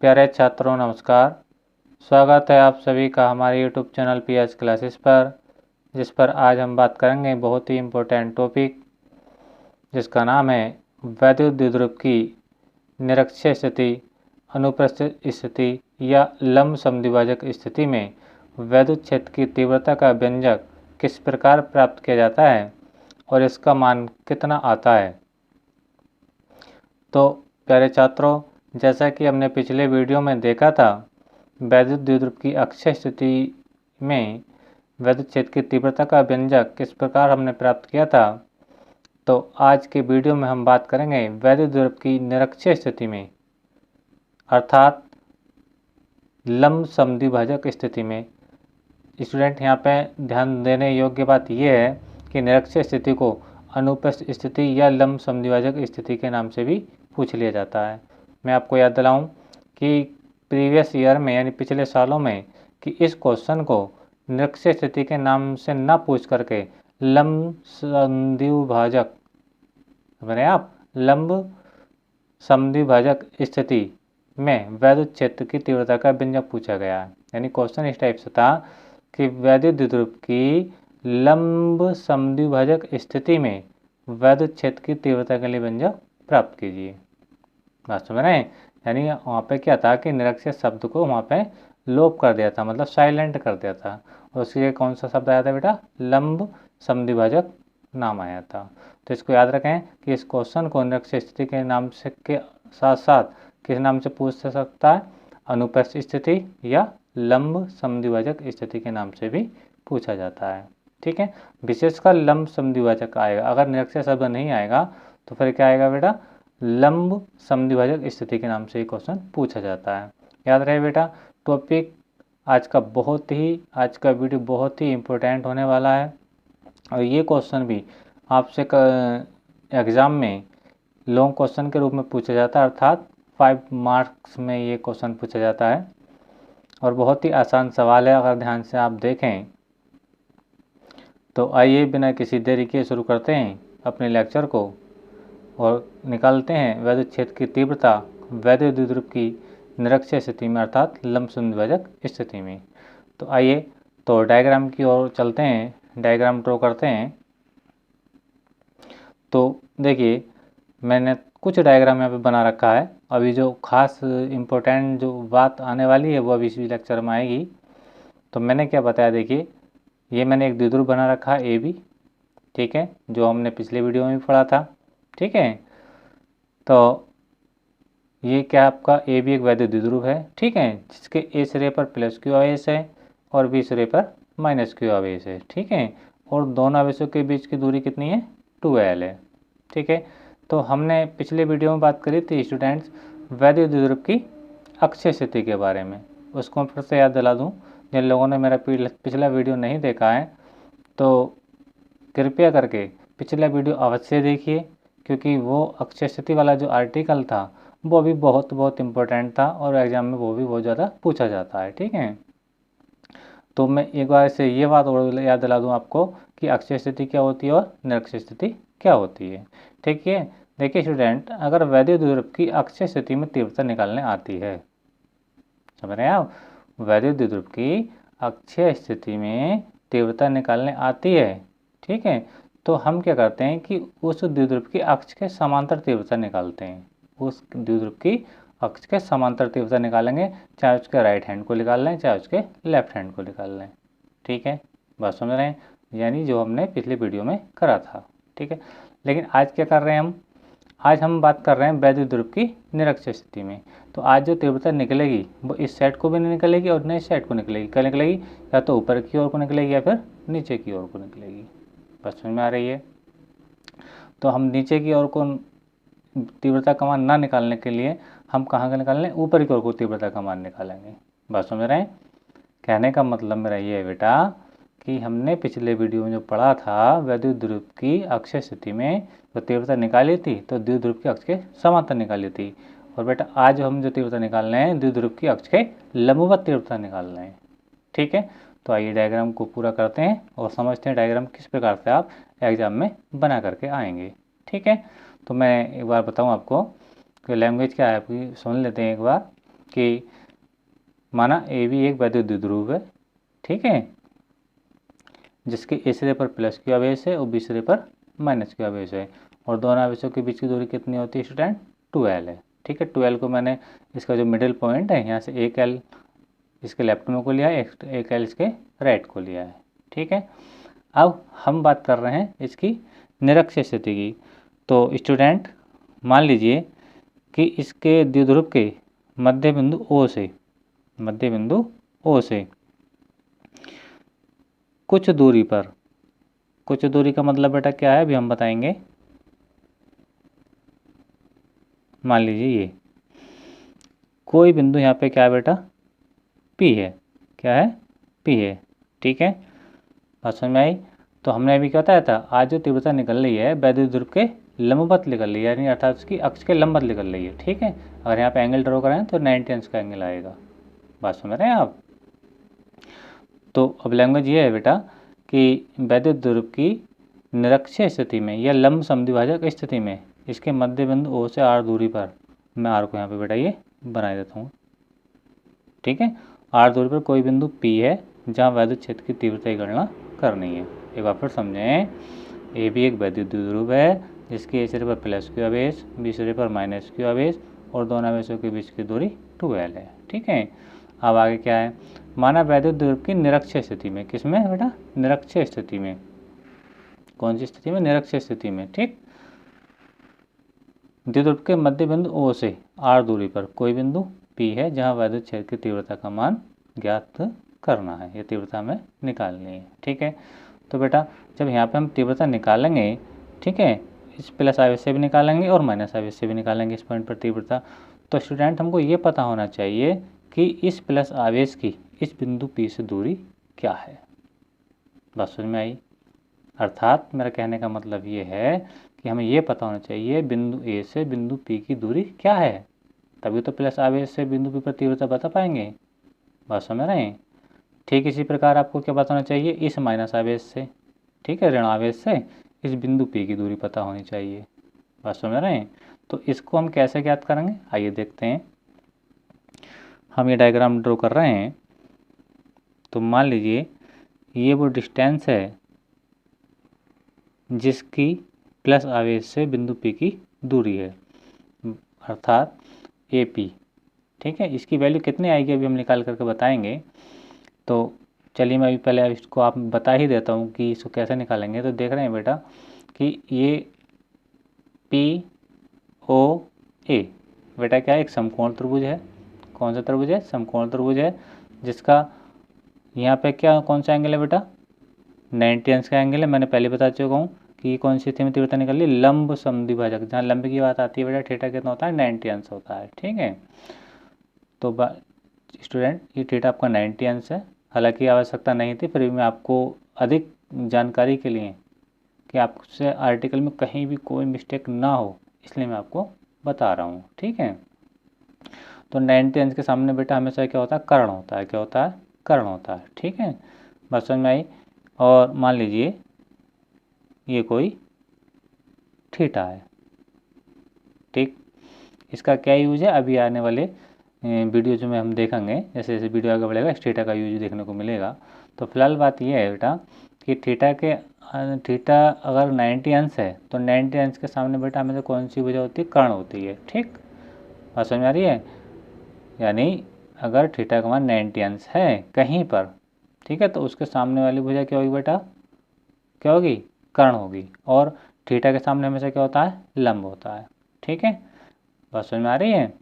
प्यारे छात्रों नमस्कार। स्वागत है आप सभी का हमारे YouTube चैनल PS क्लासेस पर, जिस पर आज हम बात करेंगे बहुत ही इम्पोर्टेंट टॉपिक, जिसका नाम है वैद्युत द्विध्रुव की निरक्षीय स्थिति, अनुप्रस्थ स्थिति या लंब समद्विभाजक स्थिति में वैद्युत क्षेत्र की तीव्रता का व्यंजक किस प्रकार प्राप्त किया जाता है और इसका मान कितना आता है। तो प्यारे छात्रों, जैसा कि हमने पिछले वीडियो में देखा था, वैद्युत द्विध्रुव की अक्षीय स्थिति में वैद्युत क्षेत्र की तीव्रता का व्यंजक किस प्रकार हमने प्राप्त किया था। तो आज के वीडियो में हम बात करेंगे वैद्युत द्विध्रुव की निरक्षीय स्थिति में, अर्थात लंब समद्विभाजक स्थिति में। स्टूडेंट, यहाँ पे ध्यान देने योग्य बात यह है कि निरक्षीय स्थिति को अनुप्रस्थ स्थिति या लंब समद्विभाजक स्थिति के नाम से भी पूछ लिया जाता है। मैं आपको याद दिलाऊं कि प्रीवियस ईयर में यानी पिछले सालों में कि इस क्वेश्चन को निरक्षीय स्थिति के नाम से न पूछ करके लंब समद्विभाजक, समझ आप, लंब समद्विभाजक स्थिति में वैद्युत क्षेत्र की तीव्रता का व्यंजक पूछा गया है। यानी क्वेश्चन इस टाइप से था कि वैद्युत द्विध्रुव की लंब समद्विभाजक स्थिति में वैद्युत क्षेत्र की तीव्रता के लिए व्यंजक प्राप्त कीजिए। बात समझ रहे हैं? यानी वहाँ पे क्या था कि निरक्षीय शब्द को वहाँ पे लोप कर दिया था, मतलब साइलेंट कर दिया था, और उसके लिए कौन सा शब्द आया था बेटा? लंब समद्विभाजक नाम आया था। तो इसको याद रखें कि इस क्वेश्चन को निरक्षीय स्थिति के नाम से के साथ साथ किस नाम से पूछ सकता है? अनुप्रस्थ स्थिति या लंब समद्विभाजक स्थिति के नाम से भी पूछा जाता है। ठीक है, विशेषकर लंब समद्विभाजक आएगा। अगर निरक्षीय शब्द नहीं आएगा तो फिर क्या आएगा बेटा? लंब समद्विभाजक स्थिति के नाम से ये क्वेश्चन पूछा जाता है। याद रहे बेटा, टॉपिक आज का वीडियो बहुत ही इम्पोर्टेंट होने वाला है, और ये क्वेश्चन भी आपसे एग्ज़ाम में लॉन्ग क्वेश्चन के रूप में पूछा जाता है, अर्थात 5 मार्क्स में ये क्वेश्चन पूछा जाता है, और बहुत ही आसान सवाल है अगर ध्यान से आप देखें। तो आइए बिना किसी देरी के शुरू करते हैं अपने लेक्चर को और निकालते हैं वैद्युत क्षेत्र की तीव्रता वैद्युत द्विध्रुव की निरक्षीय स्थिति में, अर्थात लंब समद्विभाजक स्थिति में। तो आइए तो डायग्राम की ओर चलते हैं, डायग्राम ड्रॉ करते हैं। तो देखिए, मैंने कुछ डायग्राम यहाँ पे बना रखा है। अभी जो खास इम्पोर्टेंट जो बात आने वाली है वो अभी इसी लेक्चर में आएगी। तो मैंने क्या बताया, देखिए ये मैंने एक द्विध्रुव बना रखा है AB, ठीक है, जो हमने पिछले वीडियो में भी पढ़ा था। ठीक है, तो ये क्या आपका AB एक वैद्युत द्विध्रुव है, ठीक है, जिसके A सिरे पर +Q आवेश है और B सिरे पर -Q आवेश है। ठीक है, और दोनों आवेशों के बीच की दूरी कितनी है? 2L है। ठीक है, तो हमने पिछले वीडियो में बात करी थी स्टूडेंट्स वैद्युत द्विध्रुव की अक्षीय स्थिति के बारे में। उसको फिर से याद दिला दूं, जिन लोगों ने मेरा पिछला वीडियो नहीं देखा है तो कृपया करके पिछला वीडियो अवश्य देखिए, क्योंकि वो अक्षीय स्थिति वाला जो आर्टिकल था वो भी बहुत इम्पोर्टेंट था, और एग्जाम में वो भी बहुत ज़्यादा पूछा जाता है। ठीक है, तो मैं एक बार से ये बात और याद दिला दूं आपको कि अक्षीय स्थिति क्या होती है और निरक्षीय स्थिति क्या होती है। ठीक है, देखिए स्टूडेंट, अगर वैद्युत द्विध्रुव की अक्षीय स्थिति में तीव्रता निकालने आती है, समझ रहे हैं आप, वैद्युत द्विध्रुव की अक्षीय स्थिति में तीव्रता निकालने आती है, ठीक है, तो हम क्या करते हैं कि उस द्विध्रुव की अक्ष के समांतर तीव्रता निकालते हैं। उस द्विध्रुव की अक्ष के समांतर तीव्रता निकालेंगे, चाहे उसके राइट हैंड को निकाल लें चाहे उसके लेफ्ट हैंड को निकाल लें। ठीक है, बात समझ रहे हैं, यानी जो हमने पिछले वीडियो में करा था। ठीक है, लेकिन आज क्या कर रहे हैं आज हम बात कर रहे हैं वैद्युत द्विध्रुव की निरक्षीय स्थिति में। तो आज जो तीव्रता निकलेगी वो इस साइड को भी नहीं निकलेगी और न इस साइड को निकलेगी। क्या निकलेगी? या तो ऊपर की ओर को निकलेगी या फिर नीचे की ओर को निकलेगी। बस समझ में आ रही है? तो हम नीचे की ओर को तीव्रता का मान ना निकालने के लिए हम कहाँ का निकाल लें? ऊपर की ओर को तीव्रता का मान निकालेंगे। बात समझ रहे हैं? कहने का मतलब मेरा ये है बेटा कि हमने पिछले वीडियो में जो पढ़ा था वैद्युत द्विध्रुव की अक्षीय स्थिति में तो तीव्रता निकाली थी तो द्विध्रुव की अक्ष के समांतर निकाली थी, और बेटा आज हम जो तीव्रता निकाल रहे हैं द्विध्रुव की अक्ष के लंबवत तीव्रता निकाल रहे हैं। ठीक है, तो आइए डायग्राम को पूरा करते हैं और समझते हैं डायग्राम किस प्रकार से आप एग्जाम में बना करके आएंगे। ठीक है, तो मैं एक बार बताऊं आपको कि लैंग्वेज क्या है आपकी, सुन लेते हैं एक बार। कि माना ए भी एक वैद्युत द्विध्रुव है, ठीक है, जिसके ए सिरे पर प्लस क्यू आवेश है और बी सिरे पर माइनस क्यू आवेश है, और दोनों आवेशों के बीच की दूरी कितनी होती है स्टूडेंट? 2L है, ठीक है। 2L को मैंने इसका जो मिडिल पॉइंट है यहाँ से 1L इसके लेफ्ट में को लिया है, 1L इसके राइट को लिया है, ठीक है। अब हम बात कर रहे हैं इसकी निरक्षीय स्थिति की। तो स्टूडेंट मान लीजिए कि इसके द्विध्रुव के मध्य बिंदु O से कुछ दूरी पर, कुछ दूरी का मतलब बेटा क्या है अभी हम बताएंगे। मान लीजिए ये कोई बिंदु यहाँ पे क्या है बेटा? P है, क्या है? P है, ठीक है। बात समझ में आई? तो हमने अभी क्या बताया था, आज जो तीव्रता निकल रही है वैद्युत ध्रुव के लंबवत निकल रही है, यानी अर्थात उसकी अक्ष के लंबवत निकल रही है, ठीक है। अगर यहाँ पे एंगल ड्रॉ कराएं तो 90 अंश का एंगल आएगा। बात समझ रहे हैं आप? तो अब लैंग्वेज ये है बेटा कि वैद्युत ध्रुव की निरक्षीय स्थिति में या लंब समद्विभाजक स्थिति में इसके मध्य बिंदु O से R दूरी पर, मैं R को यहाँ पे बेटा ये बना देता हूँ, ठीक है। R दूरी पर कोई बिंदु P है जहाँ वैद्युत क्षेत्र की तीव्रता की गणना करनी है। एक बार फिर समझें, ए भी एक वैद्युत द्विध्रुव है जिसके ए सिरे पर प्लस क्यू आवेश, बी सिरे पर माइनस क्यू आवेश और दोनों आवेशों के बीच की दूरी 2L है, ठीक है। अब आगे क्या है, माना वैद्युत ध्रुव की निरक्षीय स्थिति में, किसमें बेटा? निरक्षीय स्थिति में। कौन सी स्थिति में? निरक्षीय स्थिति में, ठीक। द्विध्रुव के मध्य बिंदु O से R दूरी पर कोई बिंदु P है जहाँ वैद्युत क्षेत्र की तीव्रता का मान ज्ञात करना है, ये तीव्रता हमें निकालनी है, ठीक है। तो बेटा जब यहाँ पे हम तीव्रता निकालेंगे, ठीक है, इस प्लस आवेश से भी निकालेंगे और माइनस आवेश से भी निकालेंगे इस पॉइंट पर तीव्रता। तो स्टूडेंट हमको ये पता होना चाहिए कि इस प्लस आवेश की इस बिंदु P से दूरी क्या है। बात समझ में आई? अर्थात मेरा कहने का मतलब ये है कि हमें ये पता होना चाहिए बिंदु A से बिंदु P की दूरी क्या है, तभी तो प्लस आवेश से बिंदु P पर तीव्रता बता पाएंगे। बात समझ रहे हैं? ठीक इसी प्रकार आपको क्या पता होना चाहिए, इस माइनस आवेश से, ठीक है, ऋण आवेश से इस बिंदु P की दूरी पता होनी चाहिए। बात समझ रहे हैं? तो इसको हम कैसे ज्ञात करेंगे, आइए देखते हैं। हम ये डायग्राम ड्रॉ कर रहे हैं। तो मान लीजिए ये वो डिस्टेंस है जिसकी प्लस आवेश से बिंदु P की दूरी है, अर्थात AP, ठीक है। इसकी वैल्यू कितनी आएगी अभी हम निकाल करके बताएंगे। तो चलिए मैं अभी पहले इसको आप बता ही देता हूँ कि इसको कैसे निकालेंगे। तो देख रहे हैं बेटा कि ये POA बेटा क्या है, एक समकोण त्रिभुज है। कौन सा त्रिभुज है? समकोण त्रिभुज है, जिसका यहाँ पे क्या कौन सा एंगल है बेटा? 90 अंश का एंगल है। मैंने पहले बता चुका हूँ कि कौन सी स्थिति में तीव्रता निकल रही है, लंब समद्विभाजक। जहाँ लंब की बात आती है बेटा थीटा कितना होता है? 90 अंश होता है, ठीक है। तो स्टूडेंट ये थीटा आपका 90 अंश है। हालांकि आवश्यकता नहीं थी, फिर भी मैं आपको अधिक जानकारी के लिए कि आपसे आर्टिकल में कहीं भी कोई मिस्टेक ना हो इसलिए मैं आपको बता रहा हूँ, ठीक है। तो 90 अंश के सामने बेटा हमेशा क्या होता है? कर्ण होता है। क्या होता है? कर्ण होता है, ठीक है। बात समझ में आई? और मान लीजिए ये कोई थीटा है, ठीक। इसका क्या यूज है अभी आने वाले वीडियो में हम देखेंगे, जैसे जैसे वीडियो आगे बढ़ेगा इस थीटा का यूज देखने को मिलेगा। तो फिलहाल बात यह है बेटा कि थीटा अगर 90 अंश है तो 90 अंश के सामने बेटा हमें कौन सी भुजा होती है? कर्ण होती है, ठीक। बात समझ में आ रही है? यानी अगर थीटा का मान 90 अंश है कहीं पर, ठीक है, तो उसके सामने वाली भुजा क्या होगी बेटा? क्या होगी? कर्ण होगी। और थीटा के सामने हमेशा क्या होता है? लंब होता है, ठीक है। बात समझ में आ रही है?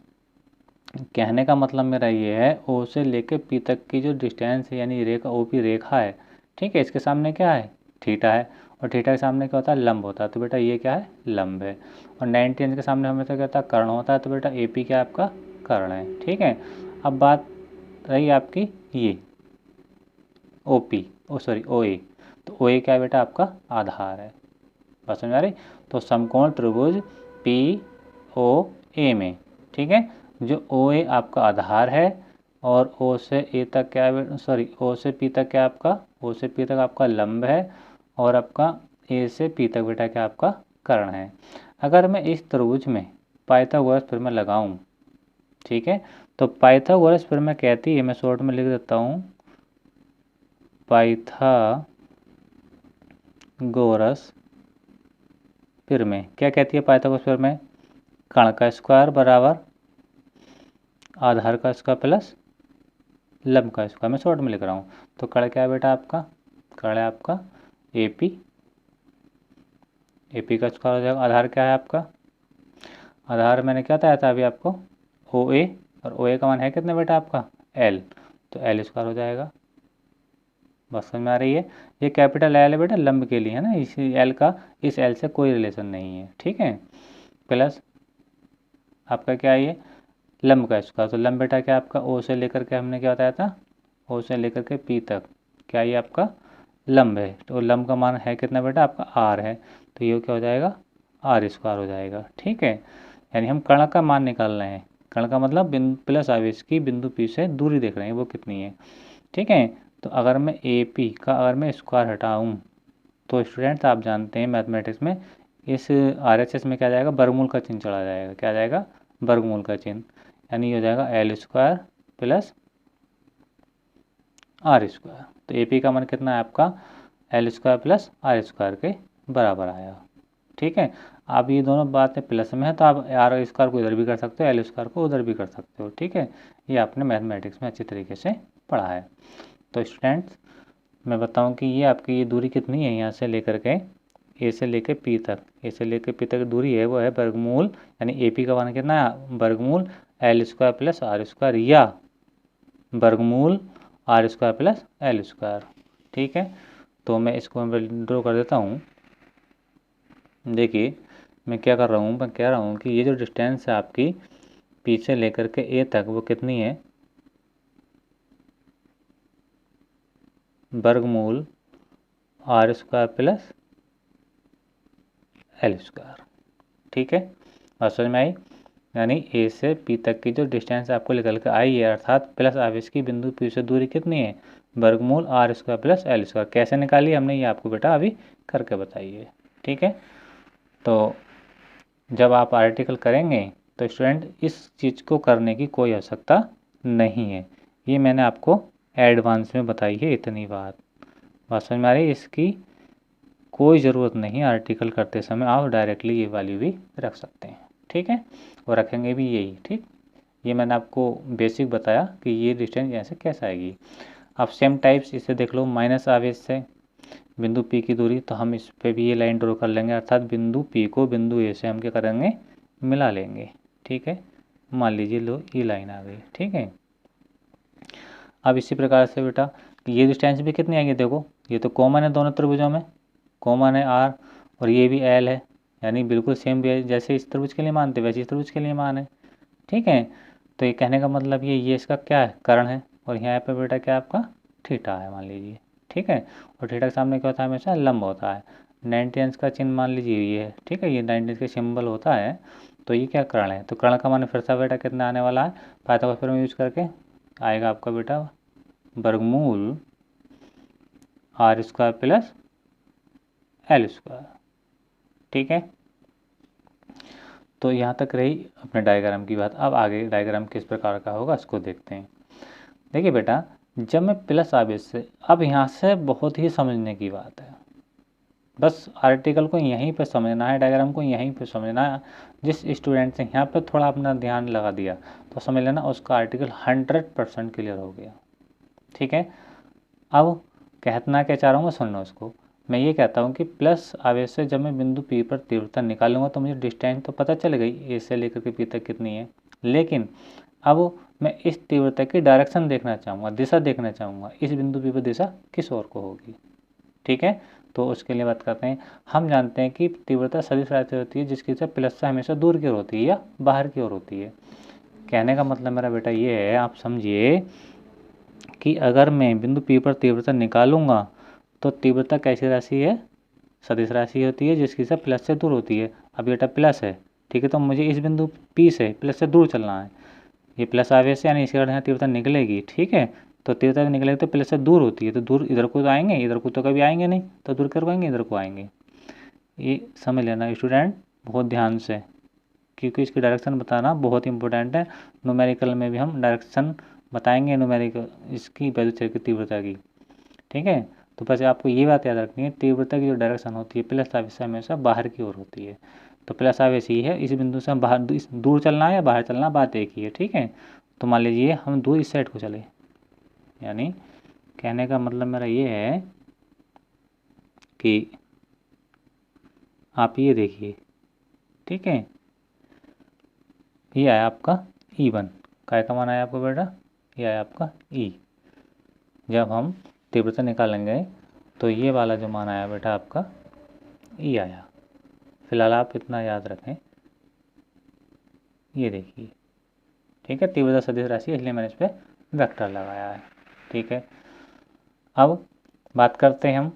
कहने का मतलब मेरा ये है O से लेके P तक की जो डिस्टेंस है यानी रेखा OP रेखा है, ठीक है, इसके सामने क्या है? थीटा है। और थीटा के सामने क्या होता है? लंब होता है। तो बेटा ये क्या है? लंब है। और 90 अंश के सामने हमेशा क्या होता है? कर्ण होता है। तो बेटा AP क्या आपका? कर्ण है, ठीक है। अब बात रही आपकी ये OA। तो OA क्या है बेटा? आपका आधार है। बात समझ आ रही? तो समकोण त्रिभुज POA में, ठीक है, जो OA आपका आधार है और O से A तक क्या है? O से P तक क्या आपका? O से P तक आपका लंब है और आपका A से P तक बेटा क्या आपका? कर्ण है। अगर मैं इस त्रिभुज में पाइथागोरस प्रमेय लगाऊं, ठीक है। तो पाइथागोरस फिर मैं कहती है, मैं शॉर्ट में लिख देता हूँ, पाइथागोरस फिर में क्या कहती है पाइथागोरस फिर में, कण का स्क्वायर बराबर आधार का स्क्वायर प्लस लंब का स्क्वायर। मैं शॉर्ट में लिख रहा हूँ। तो कण क्या है बेटा आपका, कण है आपका AP, AP का स्क्वायर हो जाएगा। आधार क्या है आपका, आधार मैंने क्या बताया था अभी आपको, OA, और OA का मान है कितना बेटा आपका L, तो L स्क्वायर हो जाएगा। बस समझ में आ रही है। ये कैपिटल L है बेटा लंब के लिए है ना, इस L का इस L से कोई रिलेशन नहीं है, ठीक है। प्लस आपका क्या है ये लंब का स्क्वायर, तो लंब बेटा क्या आपका O से लेकर के हमने क्या बताया था, O से लेकर के P तक क्या ये आपका लंब है। तो लंब का मान है कितना बेटा आपका R है, तो ये क्या हो जाएगा R स्क्वायर हो जाएगा, ठीक है। यानी हम कण का मान निकाल रहे हैं, कण का मतलब प्लस आवेश की बिंदु P से दूरी देख रहे हैं वो कितनी है, ठीक है। तो अगर मैं AP का अगर मैं स्क्वायर हटाऊं तो स्टूडेंट्स आप जानते हैं मैथमेटिक्स में इस RHS में क्या जाएगा, वर्गमूल का चिन्ह चला जाएगा, क्या जाएगा वर्गमूल का चिन्ह, यानी ये हो जाएगा L square plus R square. तो AP का मान कितना है आपका L square plus R square के बराबर आया, ठीक है। आप ये दोनों बातें प्लस में है तो आप R स्क्वायर को इधर भी कर सकते हो, L स्क्वायर को उधर भी कर सकते हो, ठीक है। ये आपने मैथमेटिक्स में अच्छी तरीके से पढ़ा है। तो स्टूडेंट्स मैं बताऊं कि ये आपकी ये दूरी कितनी है, यहाँ से लेकर के A से लेकर P तक, A से लेकर P तक दूरी है वो है वर्गमूल, यानी AP का मान कितना है वर्गमूल L square plus R square या वर्गमूल R square plus L square, ठीक है। तो मैं इसको ड्रॉ कर देता हूँ। देखिए मैं क्या कर रहा हूँ, मैं कह रहा हूँ कि ये जो डिस्टेंस है आपकी P से लेकर के A तक वो कितनी है, वर्गमूल R square plus L square, ठीक है। बात समझ में आई। यानी A से P तक की जो डिस्टेंस आपको निकल कर आई है, अर्थात प्लस आवेश की बिंदु P से दूरी कितनी है, वर्गमूल R square plus L square. कैसे निकाली हमने ये आपको बेटा अभी करके बताइए, ठीक है। तो जब आप आर्टिकल करेंगे तो स्टूडेंट इस चीज़ को करने की कोई आवश्यकता नहीं है, ये मैंने आपको एडवांस में बताई है इतनी बात समझ में आ रही है। इसकी कोई ज़रूरत नहीं, आर्टिकल करते समय आप डायरेक्टली ये वैल्यू भी रख सकते हैं, ठीक है, और रखेंगे भी यही, ठीक। ये मैंने आपको बेसिक बताया कि ये डिस्टेंस यहाँ से कैसे आएगी। आप सेम टाइप्स इसे देख लो, माइनस आवेश से बिंदु P की दूरी, तो हम इस पे भी ये लाइन ड्रॉ कर लेंगे, अर्थात बिंदु P को बिंदु A से हम क्या करेंगे मिला लेंगे, ठीक है। मान लीजिए लो ये लाइन आ गई, ठीक है। अब इसी प्रकार से बेटा ये डिस्टेंस भी कितनी आएगी, देखो ये तो कॉमन है दोनों त्रिभुजों में, कॉमन है R और ये भी L है, यानी बिल्कुल सेम जैसे इस त्रिभुज के लिए मानते वैसे इस त्रिभुज के लिए मान है, ठीक है। तो ये कहने का मतलब ये इसका क्या है कर्ण है, और यहाँ पे बेटा क्या आपका थीटा है मान लीजिए, ठीक है। और थीटा के सामने क्या होता है हमेशा लंब होता है, 90 अंश का चिन्ह मान लीजिए ये है, ठीक है, ये 90 अंश का सिंबल होता है। तो ये क्या कर्ण है, तो कर्ण का मान फिर से बेटा कितना आने वाला है, पाइथागोरस थ्योरम यूज करके आएगा आपका बेटा वर्गमूल R square plus L square, ठीक है। तो यहाँ तक रही अपने डायग्राम की बात। अब आगे डायग्राम किस प्रकार का होगा इसको देखते हैं। देखिए बेटा जब मैं प्लस आवेश से, अब यहाँ से बहुत ही समझने की बात है, बस आर्टिकल को यहीं पे समझना है, डायग्राम को यहीं पे समझना है। जिस स्टूडेंट ने यहाँ पे थोड़ा अपना ध्यान लगा दिया तो समझ लेना उसका आर्टिकल 100% क्लियर हो गया, ठीक है। अब कहना क्या चाह रहा हूँ मैं, सुनना उसको। मैं ये कहता हूँ कि प्लस आवेश से जब मैं बिंदु P पर तीव्रता निकालूंगा तो मुझे डिस्टेंस तो पता चल गई A से लेकर के P तक कितनी है, लेकिन अब मैं इस तीव्रता की डायरेक्शन देखना चाहूँगा, दिशा देखना चाहूँगा, इस बिंदु P पर दिशा किस ओर को होगी, ठीक है। तो उसके लिए बात करते हैं। हम जानते हैं कि तीव्रता सदिश राशि होती है जिसकी दिशा प्लस से हमेशा दूर की ओर होती है या बाहर की ओर होती है। कहने का मतलब मेरा बेटा ये है, आप समझिए कि अगर मैं बिंदु P पर तीव्रता निकालूंगा तो तीव्रता कैसी राशि है, सदिश राशि होती है जिसकी दिशा प्लस से दूर होती है। अब बेटा प्लस है, ठीक है, तो मुझे इस बिंदु P से प्लस से दूर चलना है, ये प्लस आवेश यानी इसके कारण यहाँ तीव्रता निकलेगी, ठीक है। तो तीव्रता निकलेगी तो प्लस से दूर होती है, तो दूर इधर को तो आएंगे, इधर को तो कभी आएंगे नहीं, तो दूर कर पाएंगे, इधर को आएंगे। ये समझ लेना स्टूडेंट बहुत ध्यान से, क्योंकि इसकी डायरेक्शन बताना बहुत इंपॉर्टेंट है। न्यूमेरिकल में भी हम डायरेक्शन बताएंगे न्यूमेरिकल इसकी वैद्युत क्षेत्र की तीव्रता की, ठीक है। तो बस आपको ये बात याद रखनी है, तीव्रता की जो डायरेक्शन होती है प्लस आवेश से हमेशा बाहर की ओर होती है। तो प्लस आवेश ही है, इस बिंदु से हम बाहर दूर चलना है या बाहर चलना, बात एक ही है, ठीक है। तो मान लीजिए हम दूर इस साइड को चले, यानी कहने का मतलब मेरा ये है कि आप ये देखिए, ठीक है, ये आया आपका E1, काय का मान आया आपको बेटा, ये आया आपका E। जब हम तीव्रता निकालेंगे तो ये वाला जो मान आया बेटा आपका E आया। फिलहाल आप इतना याद रखें, ये देखिए, ठीक है, तीव्रता सदिश राशि इसलिए मैंने इस पर वेक्टर लगाया है, ठीक है। अब बात करते हैं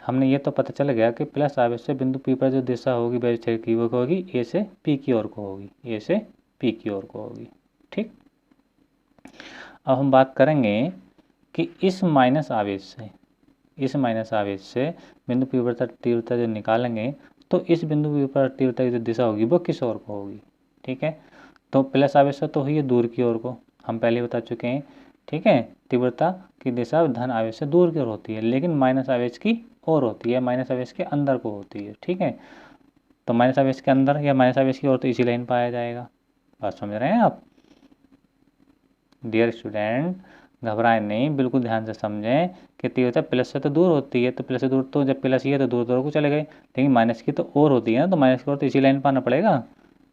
हमने ये तो पता चल गया कि प्लस आवेश से बिंदु P पर जो दिशा होगी वैद्युत क्षेत्र की वो होगी A से P की ओर को होगी, A से P की ओर को होगी, ठीक। अब हम बात करेंगे कि इस माइनस आवेश से बिंदु P पर तीव्रता जो निकालेंगे तो इस बिंदु P पर तीव्रता की जो दिशा होगी वो किस ओर को होगी, ठीक है। तो प्लस आवेश से तो हुई है दूर की ओर को, हम पहले बता चुके हैं, ठीक है। तीव्रता की दिशा धन आवेश से दूर की ओर होती है, लेकिन माइनस आवेश की ओर होती है, माइनस आवेश के अंदर को होती है, ठीक है। तो माइनस आवेश के अंदर या माइनस आवेश की ओर तो इसी लाइन पाया जाएगा। बात समझ रहे हैं आप? डियर स्टूडेंट, घबराएं नहीं, बिल्कुल ध्यान से समझें कि तीव्रता प्लस से तो दूर होती है, तो प्लस से दूर, तो जब प्लस ही है तो दूर दूर को चले गए, लेकिन माइनस की तो और होती है ना, तो माइनस की ओर तो इसी लाइन पाना पड़ेगा,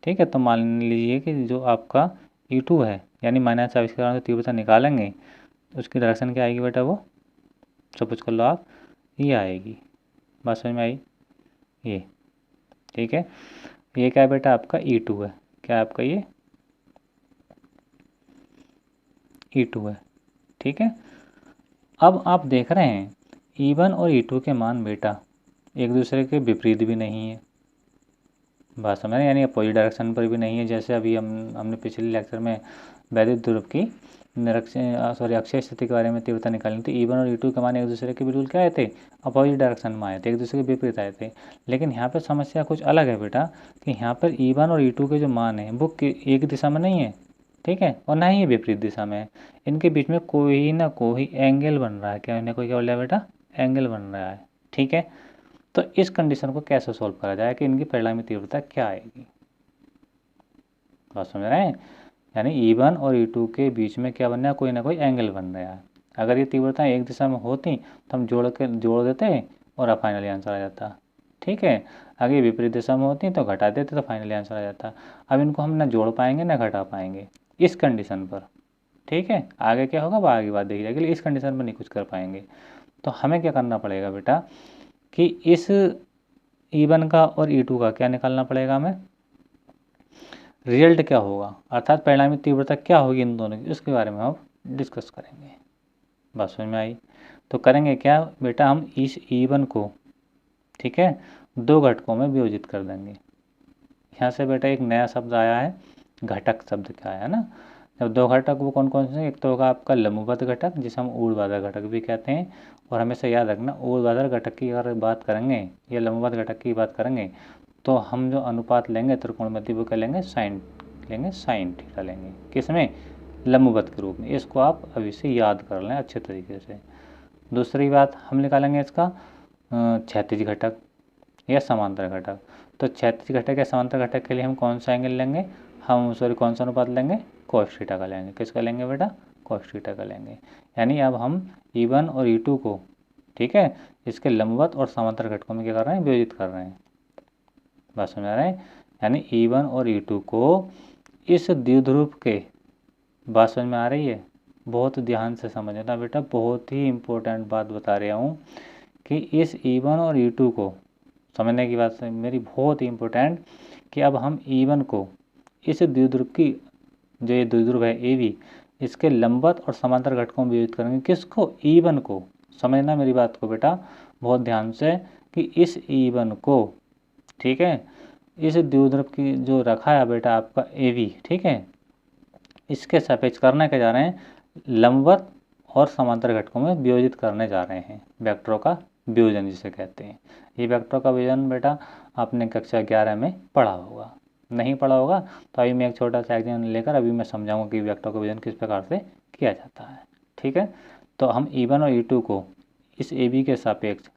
ठीक है। तो मान लीजिए कि जो आपका E2 है, यानी माइनस आवेश के कारण जो तीव्रता निकालेंगे तो उसकी डायरेक्शन क्या आएगी बेटा, वो सपोज कर लो आप, ये आएगी। बात समझ में आई? ये, ठीक है। ये क्या है बेटा, आपका E2 है, क्या है आपका, ये E2 है, ठीक है। अब आप देख रहे हैं E1 और E2 के मान बेटा एक दूसरे के विपरीत भी नहीं है, बात समझ रहे हैं, यानी अपोजिट डायरेक्शन पर भी नहीं है। जैसे अभी हमने पिछले लेक्चर में वैद्युत ध्रुव की अक्षय स्थिति के बारे में तीव्रता निकाली थी। E1 और E2 के मान एक दूसरे के बिल्कुल क्या आए थे, अपोजिट डायरेक्शन में आए थे, एक दूसरे के विपरीत आए थे। लेकिन यहाँ पर समस्या कुछ अलग है बेटा, कि यहाँ पर E1 और E2 के जो मान हैं वो एक दिशा में नहीं है, ठीक है, और ना ही विपरीत दिशा में है। इनके बीच में कोई ना कोई एंगल बन रहा है, क्या इन्हें कोई क्या बोल रहा है बेटा, एंगल बन रहा है, ठीक है। तो इस कंडीशन को कैसे सॉल्व करा जाए कि इनकी परिणामी तीव्रता क्या आएगी, बात समझ रहे हैं। यानी E1 और E2 के बीच में क्या बन रहा है, कोई ना कोई एंगल बन रहा है। अगर ये तीव्रता एक दिशा में होती तो हम जोड़ देते और फाइनली आंसर आ जाता, ठीक है। अगर ये विपरीत दिशा में होती तो घटा देते तो फाइनली आंसर आ जाता। अब इनको हम ना जोड़ पाएंगे ना घटा पाएंगे इस कंडीशन पर, ठीक है। आगे क्या होगा वो आगे बात देखी जाएगी, इस कंडीशन पर नहीं कुछ कर पाएंगे। तो हमें क्या करना पड़ेगा बेटा कि इस E1 का और E2 का क्या निकालना पड़ेगा हमें, रिजल्ट क्या होगा, अर्थात परिणामी तीव्रता क्या होगी इन दोनों की, उसके बारे में हम डिस्कस करेंगे। बात समझ में आई? तो करेंगे क्या बेटा, हम इस E1 को, ठीक है, दो घटकों में विभाजित कर देंगे। यहाँ से बेटा एक नया शब्द आया है, घटक शब्द क्या है ना। जब दो घटक वो कौन कौन से, एक तो होगा आपका लंबवत घटक जिसे हम ऊर्ध्वाधर घटक भी कहते हैं। और हमेशा याद रखना, ऊर्ध्वाधर घटक की अगर बात करेंगे या लंबवत घटक की बात करेंगे तो हम जो अनुपात लेंगे त्रिकोणमिति वो क्या लेंगे, साइन थीटा लेंगे, किसमें, लंबवत के रूप में। इसको आप अभी से याद कर लें अच्छे तरीके से। दूसरी बात हम निकालेंगे इसका क्षैतिज घटक या समांतर घटक। तो क्षैतिज घटक या समांतर घटक के लिए हम कौन सा एंगल लेंगे, हम कौन सा अनुपात लेंगे, cos थीटा का लेंगे। किसका लेंगे बेटा, cos थीटा का लेंगे। यानी अब हम E1 और E2 को, ठीक है, इसके लंबवत और समांतर घटकों में क्या कर रहे हैं, विभाजित कर रहे हैं। बात समझ रहे हैं। यानी E1 और E2 को इस द्विध्रुव के, बात समझ में आ रही है, बहुत ध्यान से समझना बेटा, बहुत ही इम्पोर्टेंट बात बता रहा हूँ कि इस E1 और E2 को समझने की बात मेरी बहुत ही इम्पोर्टेंट, कि अब हम E1 को इस द्विध्रुव की, जो ये द्विध्रुव है AB, इसके लंबवत और समांतर घटकों में विभाजित करेंगे। किसको, E1 को। समझना मेरी बात को बेटा बहुत ध्यान से, कि इस E1 को, ठीक है, इस द्विध्रुव की जो रखा है बेटा आपका AB, ठीक है, इसके सापेक्ष करने के जा रहे हैं, लंबवत और समांतर घटकों में विभाजित करने जा रहे हैं। वेक्टरों का वियोजन जिसे कहते हैं। ये वेक्टरों का वियोजन बेटा आपने कक्षा 11 में पढ़ा होगा। नहीं पढ़ा होगा तो अभी मैं एक छोटा सा एग्जाम्पल लेकर अभी मैं समझाऊंगा कि वेक्टर का विभाजन किस प्रकार से किया जाता है। ठीक है, तो हम E1 और E2 को इस AB के सापेक्ष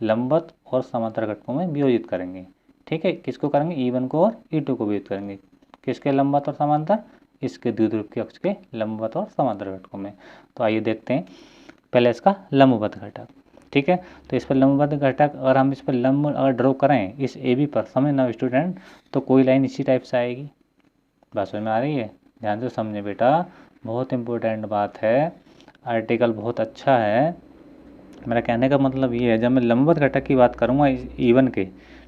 लंबवत और समांतर घटकों में वियोजित करेंगे। ठीक है, किसको करेंगे? E1 को और E2 को वियोजित करेंगे। किसके लंबवत और समांतर? इसके द्विध्रुव के अक्ष के लंबवत और समांतर घटकों में। तो आइए देखते हैं पहले इसका लंबवत घटक। ठीक है, तो इस पर लंबवत घटक अगर हम इस पर लंब अगर ड्रॉ करें इस AB पर, समझना स्टूडेंट, तो कोई लाइन इसी टाइप से आएगी। बात समझ में आ रही है? ध्यान से समझे बेटा, बहुत इंपॉर्टेंट बात है, आर्टिकल बहुत अच्छा है। मेरा कहने का मतलब ये है, जब मैं लंबवत घटक की बात करूँगा E1 के,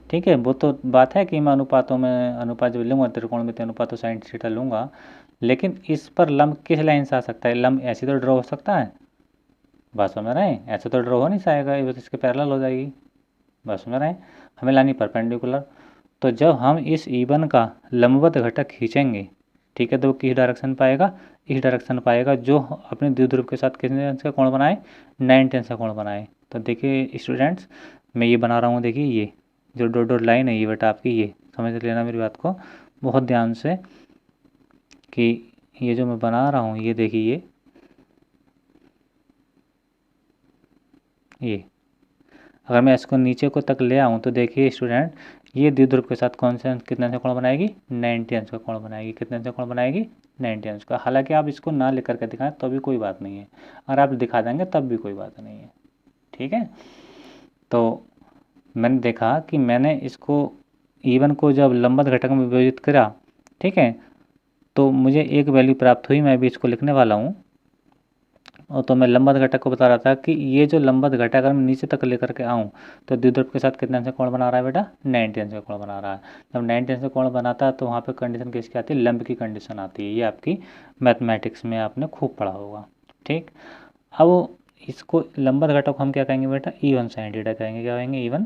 ठीक है, वो तो बात है कि मैं अनुपातों में अनुपात जो लूँगा त्रिकोणमितीय अनुपातों साइन थीटा लूँगा, लेकिन इस पर लंब किस लाइन से आ सकता है? लंब ऐसी तो ड्रॉ हो सकता है? बात समझ रहे हैं? ऐसे तो ड्रॉ हो नहीं पाएगा, ये तो इसके पैरेलल हो जाएगी। बात समझ रहे हैं? हमें लानी परपेंडिकुलर। तो जब हम इस E1 का लंबवत घटक खींचेंगे, ठीक है, तो किस डायरेक्शन पाएगा? इस डायरेक्शन पाएगा जो अपने द्विध्रुव के साथ कितने अंश का कोण बनाए? 90 अंश का कोण बनाए। तो देखिए स्टूडेंट्स, मैं ये बना रहा हूँ, देखिए ये जो डॉट डॉट लाइन है ये बेटा आपकी, ये समझ लेना मेरी बात को बहुत ध्यान से, कि ये जो मैं बना रहा हूँ ये देखिए, ये अगर मैं इसको नीचे को तक ले आऊँ तो देखिए स्टूडेंट, ये द्विध्रुव के साथ कौन से कितने अंश का कोण बनाएगी? 90 अंश का कोण बनाएगी। कितने अंश का कोण बनाएगी? 90 अंश का। हालांकि आप इसको ना लिख करके दिखाएं तो भी कोई बात नहीं है, अगर आप दिखा देंगे तब भी कोई बात नहीं है। ठीक है, तो मैंने देखा कि मैंने इसको E1 को जब लंबवत घटक में विभाजित करा, ठीक है, तो मुझे एक वैल्यू प्राप्त हुई, मैं भी इसको लिखने वाला हूँ। और तो मैं लंबवत घटक को बता रहा था कि ये जो लंबवत घटक अगर मैं नीचे तक लेकर के आऊँ तो द्विध्रुव के साथ कितने अंश का कोण बना रहा है बेटा? 90 अंश का कोण बना रहा है। जब 90 अंश का कोण बनाता है तो वहाँ पे कंडीशन किसकी आती है? लंब की कंडीशन आती है। ये आपकी मैथमेटिक्स में आपने खूब पढ़ा होगा। ठीक, अब इसको लंबवत घटक हम क्या कहेंगे बेटा? E1 साइन थीटा कहेंगे। क्या कहेंगे? E1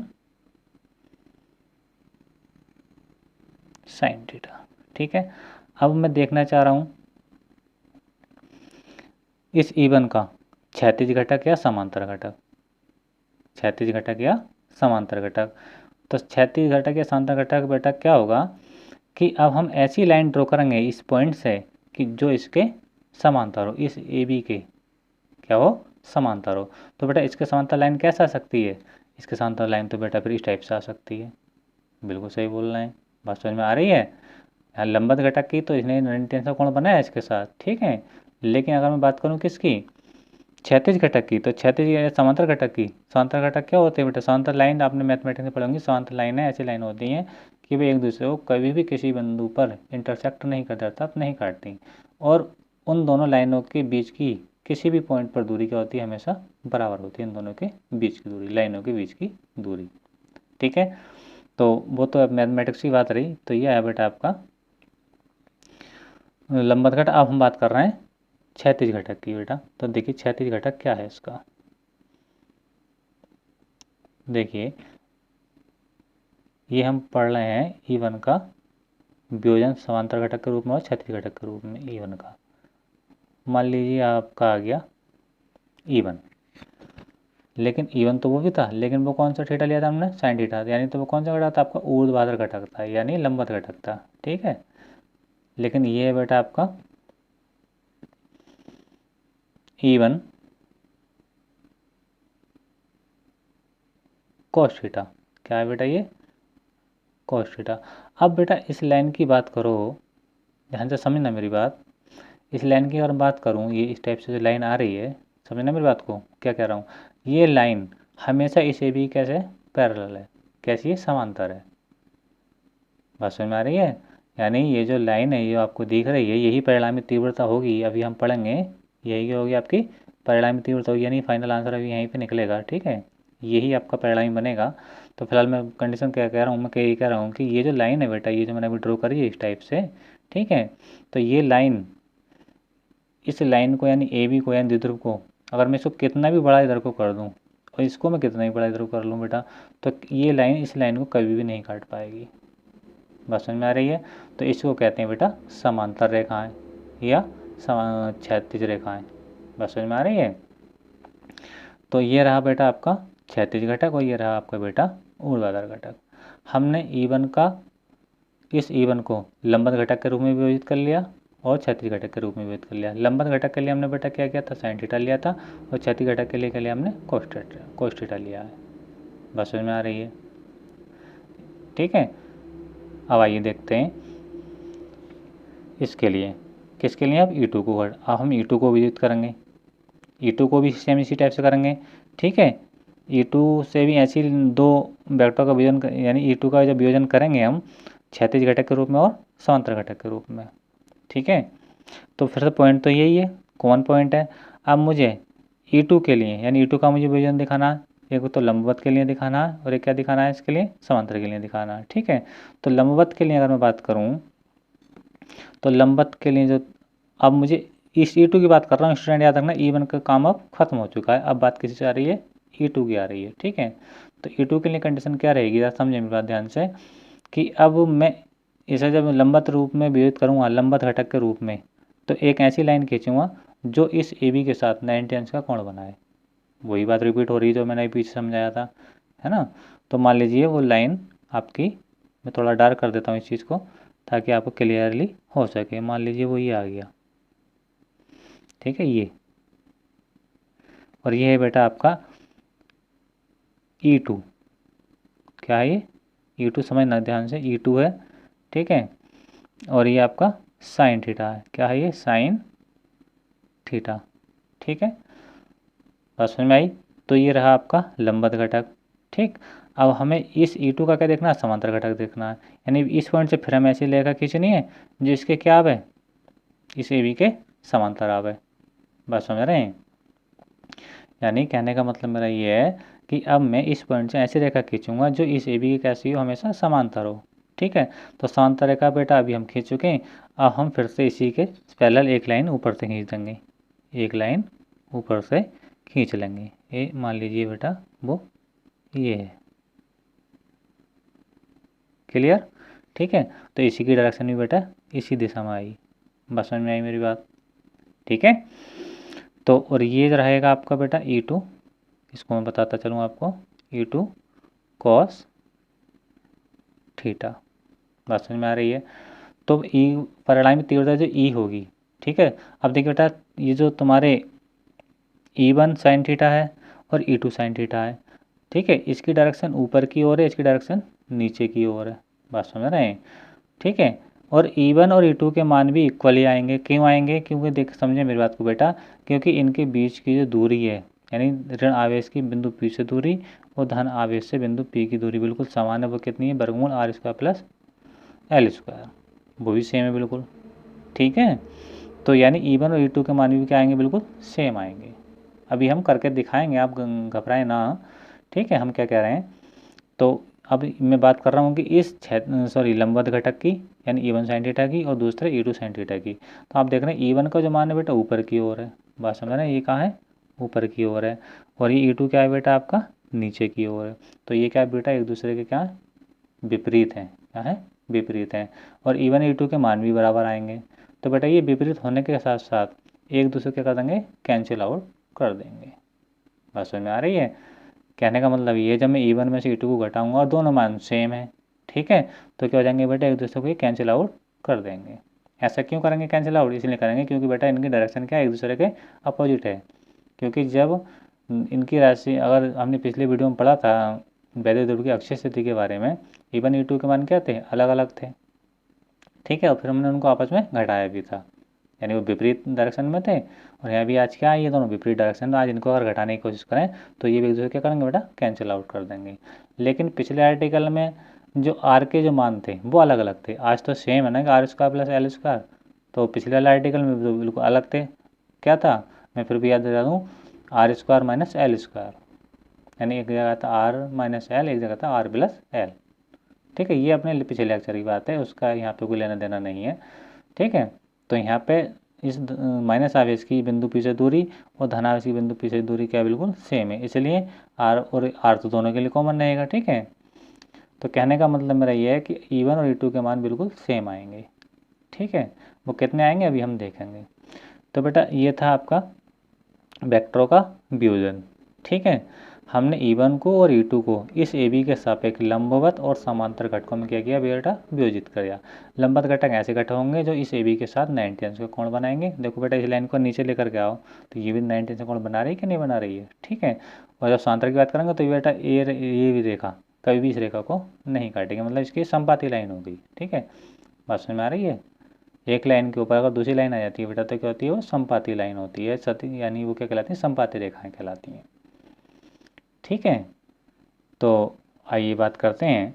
sine theta. ठीक है, अब मैं देखना चाह रहा हूँ इस E1 का क्षैतिज घटक या समांतर घटक, क्षैतिज घटक या समांतर घटक। तो क्षैतिज घटक या समांतर घटक बेटा क्या होगा कि अब हम ऐसी लाइन ड्रॉ करेंगे इस पॉइंट से कि जो इसके समांतर हो, इस AB के क्या हो? समांतर हो। तो बेटा इसके समांतर लाइन कैसे आ सकती है? इसके समांतर लाइन तो बेटा फिर इस टाइप से आ सकती है। बिल्कुल सही बोल रहे हैं, बात समझ में आ रही है? यहाँ लंबवत घटक की तो इसने 90 का कोण बनाया इसके साथ, ठीक है, लेकिन अगर मैं बात करूँ किसकी? क्षैतिज घटक की, तो क्षैतिज या समांतर घटक की, समांतर घटक क्या होते हैं बेटा? समांतर लाइन आपने मैथमेटिक्स में पढ़ोगे, समांतर लाइनें ऐसी लाइन होती हैं कि वे एक दूसरे को कभी भी किसी बिंदु पर इंटरसेक्ट नहीं कर देता, नहीं काटती, और उन दोनों लाइनों के बीच की किसी भी पॉइंट पर दूरी क्या होती है? हमेशा बराबर होती है इन दोनों के बीच की दूरी, लाइनों के बीच की दूरी। ठीक है, तो वो तो मैथमेटिक्स की बात रही। तो ये है बेटा आपका लंबवत घटक। अब हम बात कर रहे हैं क्षैतिज घटक की बेटा। तो देखिए क्षैतिज घटक क्या है इसका, देखिए ये हम पढ़ रहे हैं E1 का वियोजन समांतर घटक के रूप में और क्षैतिज घटक के रूप में E1 का। मान लीजिए आपका आ गया E1, लेकिन E1 तो वो भी था, लेकिन वो कौन सा थीटा लिया था हमने? साइन थीटा, यानी तो वो कौन सा घटक था आपका? ऊर्ध्वाधर घटक था, यानी लंबवत घटक था। ठीक है, लेकिन ये है बेटा आपका E1 कॉस थीटा। क्या है बेटा? ये कॉस थीटा। अब बेटा इस लाइन की बात करो, ध्यान से समझना मेरी बात, इस लाइन की अगर बात करूँ, ये इस टाइप से जो लाइन आ रही है, समझना मेरी बात को, क्या कह रहा हूँ, ये लाइन हमेशा इसे भी कैसे पैरेलल है? कैसी है? समांतर है। बात समझ में आ रही है? यानी ये जो लाइन है ये आपको दिख रही है, यही परिणामी तीव्रता होगी। अभी हम पढ़ेंगे, यही होगी आपकी परिणामी तीव्रता होगी, यानी फाइनल आंसर अभी यहीं पे निकलेगा। ठीक है, यही आपका परिणामी बनेगा। तो फिलहाल मैं कंडीशन क्या कह रहा हूँ, मैं ये कह रहा हूँ कि ये जो लाइन है बेटा, ये जो मैंने अभी ड्रॉ करी है इस टाइप से, ठीक है, तो ये लाइन, इस लाइन को यानी AB को यानी द्विध्रुव को, अगर मैं इसको कितना भी बड़ा इधर को कर दूँ और इसको मैं कितना भी बड़ा इधर को कर लूँ बेटा, तो ये लाइन इस लाइन को कभी भी नहीं काट पाएगी। बात समझ में आ रही है? तो इसको कहते हैं बेटा समांतर रेखाएं या क्षैतिज रेखाएं। बात समझ में आ रही है? तो ये रहा बेटा आपका क्षैतिज घटक और ये रहा आपका बेटा ऊर्ध्वाधर घटक। हमने E1 का इस E1 को लंबवत घटक के रूप में विभाजित कर लिया और क्षैतिज घटक के रूप में विभाजित कर लिया। लंबवत घटक के लिए हमने बेटा क्या किया था, साइन थीटा लिया था, और क्षैतिज घटक के लिए हमने कोस थीटा लिया है। बस समझ में आ रही है? ठीक है। अब आइए देखते हैं इसके लिए, किसके लिए, अब E2 को। अब हम E2 को विभाजित करेंगे, E2 को भी सेम इसी टाइप से करेंगे। ठीक है, E2 से भी ऐसी दो वेक्टर का विभाजन, यानी E2 का जब विभाजन करेंगे हम क्षैतिज घटक के रूप में और समांतर घटक के रूप में। ठीक है, तो फिर से पॉइंट तो यही है, कॉमन पॉइंट है। अब मुझे E2 के लिए, यानी E2 का मुझे विभाजन दिखाना है, एक तो लंबवत के लिए दिखाना है और एक क्या दिखाना है इसके लिए, समांतर के लिए दिखाना है। ठीक है, तो लंबवत के लिए अगर मैं बात करूँ तो लंबवत के लिए जो, अब मुझे इस E2 की बात कर रहा हूँ स्टूडेंट, याद रखना E1 का काम अब खत्म हो चुका है, अब बात किसी से आ रही है, E2 की आ रही है। ठीक है, तो E2 के लिए कंडीशन क्या रहेगी, जरा समझें मेरी बात ध्यान से, कि अब मैं इसे जब लंबवत रूप में विभाजित करूँगा, लंबवत घटक के रूप में, तो एक ऐसी लाइन खींचूंगा जो इस AB के साथ 90 अंश का कोण बनाए। वही बात रिपीट हो रही है जो मैंने पीछे समझाया था, है ना। तो मान लीजिए वो लाइन आपकी, मैं थोड़ा डार्क कर देता हूँ इस चीज़ को ताकि आपको क्लियरली हो सके। मान लीजिए वो ये आ गया, ठीक है, ये, और ये है बेटा आपका E2। क्या है ये, E2 समझना ध्यान से, E2 है। ठीक है, और ये आपका साइन थीटा है। क्या है ये, साइन थीटा। ठीक है, बात समझ में आई। तो ये रहा आपका लंबवत घटक। ठीक, अब हमें इस E2 का क्या देखना है, समांतर घटक देखना है, यानी इस पॉइंट से फिर हमें ऐसी रेखा खींचनी है जो इसके क्या आवे, इस AB के समांतर आवे। बात समझ रहे हैं? यानी कहने का मतलब मेरा ये है कि अब मैं इस पॉइंट से ऐसी रेखा खींचूंगा जो इस AB की कैसी हो, हमेशा समांतर हो। ठीक है, तो समांतर रेखा बेटा अभी हम खींच चुके हैं, अब हम फिर से इसी के पैरेलल एक लाइन ऊपर से खींच देंगे, एक लाइन ऊपर से खींच लेंगे। ये मान लीजिए बेटा वो ये है, क्लियर? ठीक है, तो इसी की डायरेक्शन भी बेटा इसी दिशा में आई। बस समझ में आई मेरी बात? ठीक है, तो और ये रहेगा आपका बेटा E2, इसको मैं बताता चलूँ आपको, E2 कॉस थीटा। बात समझ में आ रही है? तो ई परिणामी तीव्रता जो E होगी, ठीक है। अब देखिए बेटा, ये जो तुम्हारे E1 साइन थीटा है और E2 साइन थीटा है, ठीक है, इसकी डायरेक्शन ऊपर की ओर है, इसकी डायरेक्शन नीचे की ओर है। बात समझ रहे हैं? ठीक है, और E1 और E2 के मान भी इक्वली आएंगे। क्यों आएंगे? क्योंकि देख समझे मेरी बात को बेटा, क्योंकि इनके बीच की जो दूरी है, यानी ऋण आवेश की बिंदु P से दूरी और धन आवेश से बिंदु P की दूरी बिल्कुल समान है। वो कितनी है, वर्गमूल r² प्लस l², वो भी सेम है बिल्कुल। ठीक है, तो यानी E1 और E2 के मान भी क्या आएंगे, बिल्कुल सेम आएंगे। अभी हम करके दिखाएंगे, आप घबराएं ना। ठीक है, हम क्या कह रहे हैं, तो अब मैं बात कर रहा हूँ कि इस लंबवत घटक की, यानी E1 साइन थीटा की, और दूसरे E2 साइन थीटा की। तो आप देख रहे हैं E1 का जो मान है बेटा ऊपर की ओर है। बात समझ रहे हैं? ये कहाँ है, ऊपर की ओर है, और ये E2 क्या है बेटा आपका, नीचे की ओर है। तो ये क्या है बेटा, एक दूसरे के क्या विपरीत हैं, क्या है, विपरीत हैं, और E1 E2 के मान भी बराबर आएंगे। तो बेटा ये विपरीत होने के साथ साथ एक दूसरे क्या कर देंगे, कैंसिल आउट कर देंगे। बात समझ में आ रही है? कहने का मतलब ये, जब मैं E1 में से E2 को घटाऊंगा और दोनों मान सेम है, ठीक है, तो क्या हो जाएंगे बेटा, एक दूसरे को कैंसिल आउट कर देंगे। ऐसा क्यों करेंगे कैंसिल आउट? इसलिए करेंगे क्योंकि बेटा इनकी डायरेक्शन क्या है, एक दूसरे के अपोजिट है। क्योंकि जब इनकी राशि, अगर हमने पिछले वीडियो में पढ़ा था वैद्युत ध्रुव की अक्षीय स्थिति के बारे में, E1 E2 के मान क्या थे, अलग अलग थे। ठीक है, और फिर हमने उनको आपस में घटाया भी था, यानी वो विपरीत डायरेक्शन में थे, और यहाँ भी आज क्या है, ये दोनों विपरीत डायरेक्शन। तो आज इनको अगर घटाने की कोशिश करें तो ये भी एक दूसरे क्या करेंगे बेटा, कैंसिल आउट कर देंगे। लेकिन पिछले आर्टिकल में जो आर के जो मान थे वो अलग अलग थे, आज तो सेम है ना, कि r² प्लस l²। तो पिछले वाले आर्टिकल में तो बिल्कुल अलग थे। क्या था, मैं फिर भी याद दिला दूँ, r² माइनस l², यानी एक जगह था r माइनस l, एक जगह था r प्लस l। ठीक है, ये अपने पिछले लेक्चर की बात है, उसका यहाँ पे कोई लेना देना नहीं है। ठीक है, तो यहाँ पे इस माइनस आवेश की बिंदु P से दूरी और धन आवेश की बिंदु P से दूरी क्या बिल्कुल सेम है, इसलिए R और R तो दोनों के लिए कॉमन रहेगा। ठीक है, तो कहने का मतलब मेरा ये है कि E1 और E2 के मान बिल्कुल सेम आएंगे। ठीक है, वो कितने आएंगे अभी हम देखेंगे। तो बेटा ये था आपका वेक्टरों का वियोजन। ठीक है, हमने E1 को और E2 को इस AB के सापेक्ष लंबवत और समांतर घटकों में क्या किया बेटा, वियोजित कर दिया। लंबवत घटक ऐसे घटक होंगे जो इस AB के साथ 90 अंश का कोण बनाएंगे। देखो बेटा इस लाइन को नीचे लेकर के आओ तो ये भी 90 अंश का कोण बना रही है कि नहीं बना रही है, ठीक है। और जब समांतर की बात करेंगे तो ये बेटा ये भी रेखा कभी भी इस रेखा को नहीं काटेगी, मतलब इसकी संपाती लाइन हो गई, ठीक है। बात समझ में आ रही है। एक लाइन के ऊपर अगर दूसरी लाइन आ जाती है बेटा तो क्या होती है, वो संपाती लाइन होती है, सती यानी वो क्या कहलाती है, संपाती रेखाएं कहलाती हैं, ठीक है। तो आइए बात करते हैं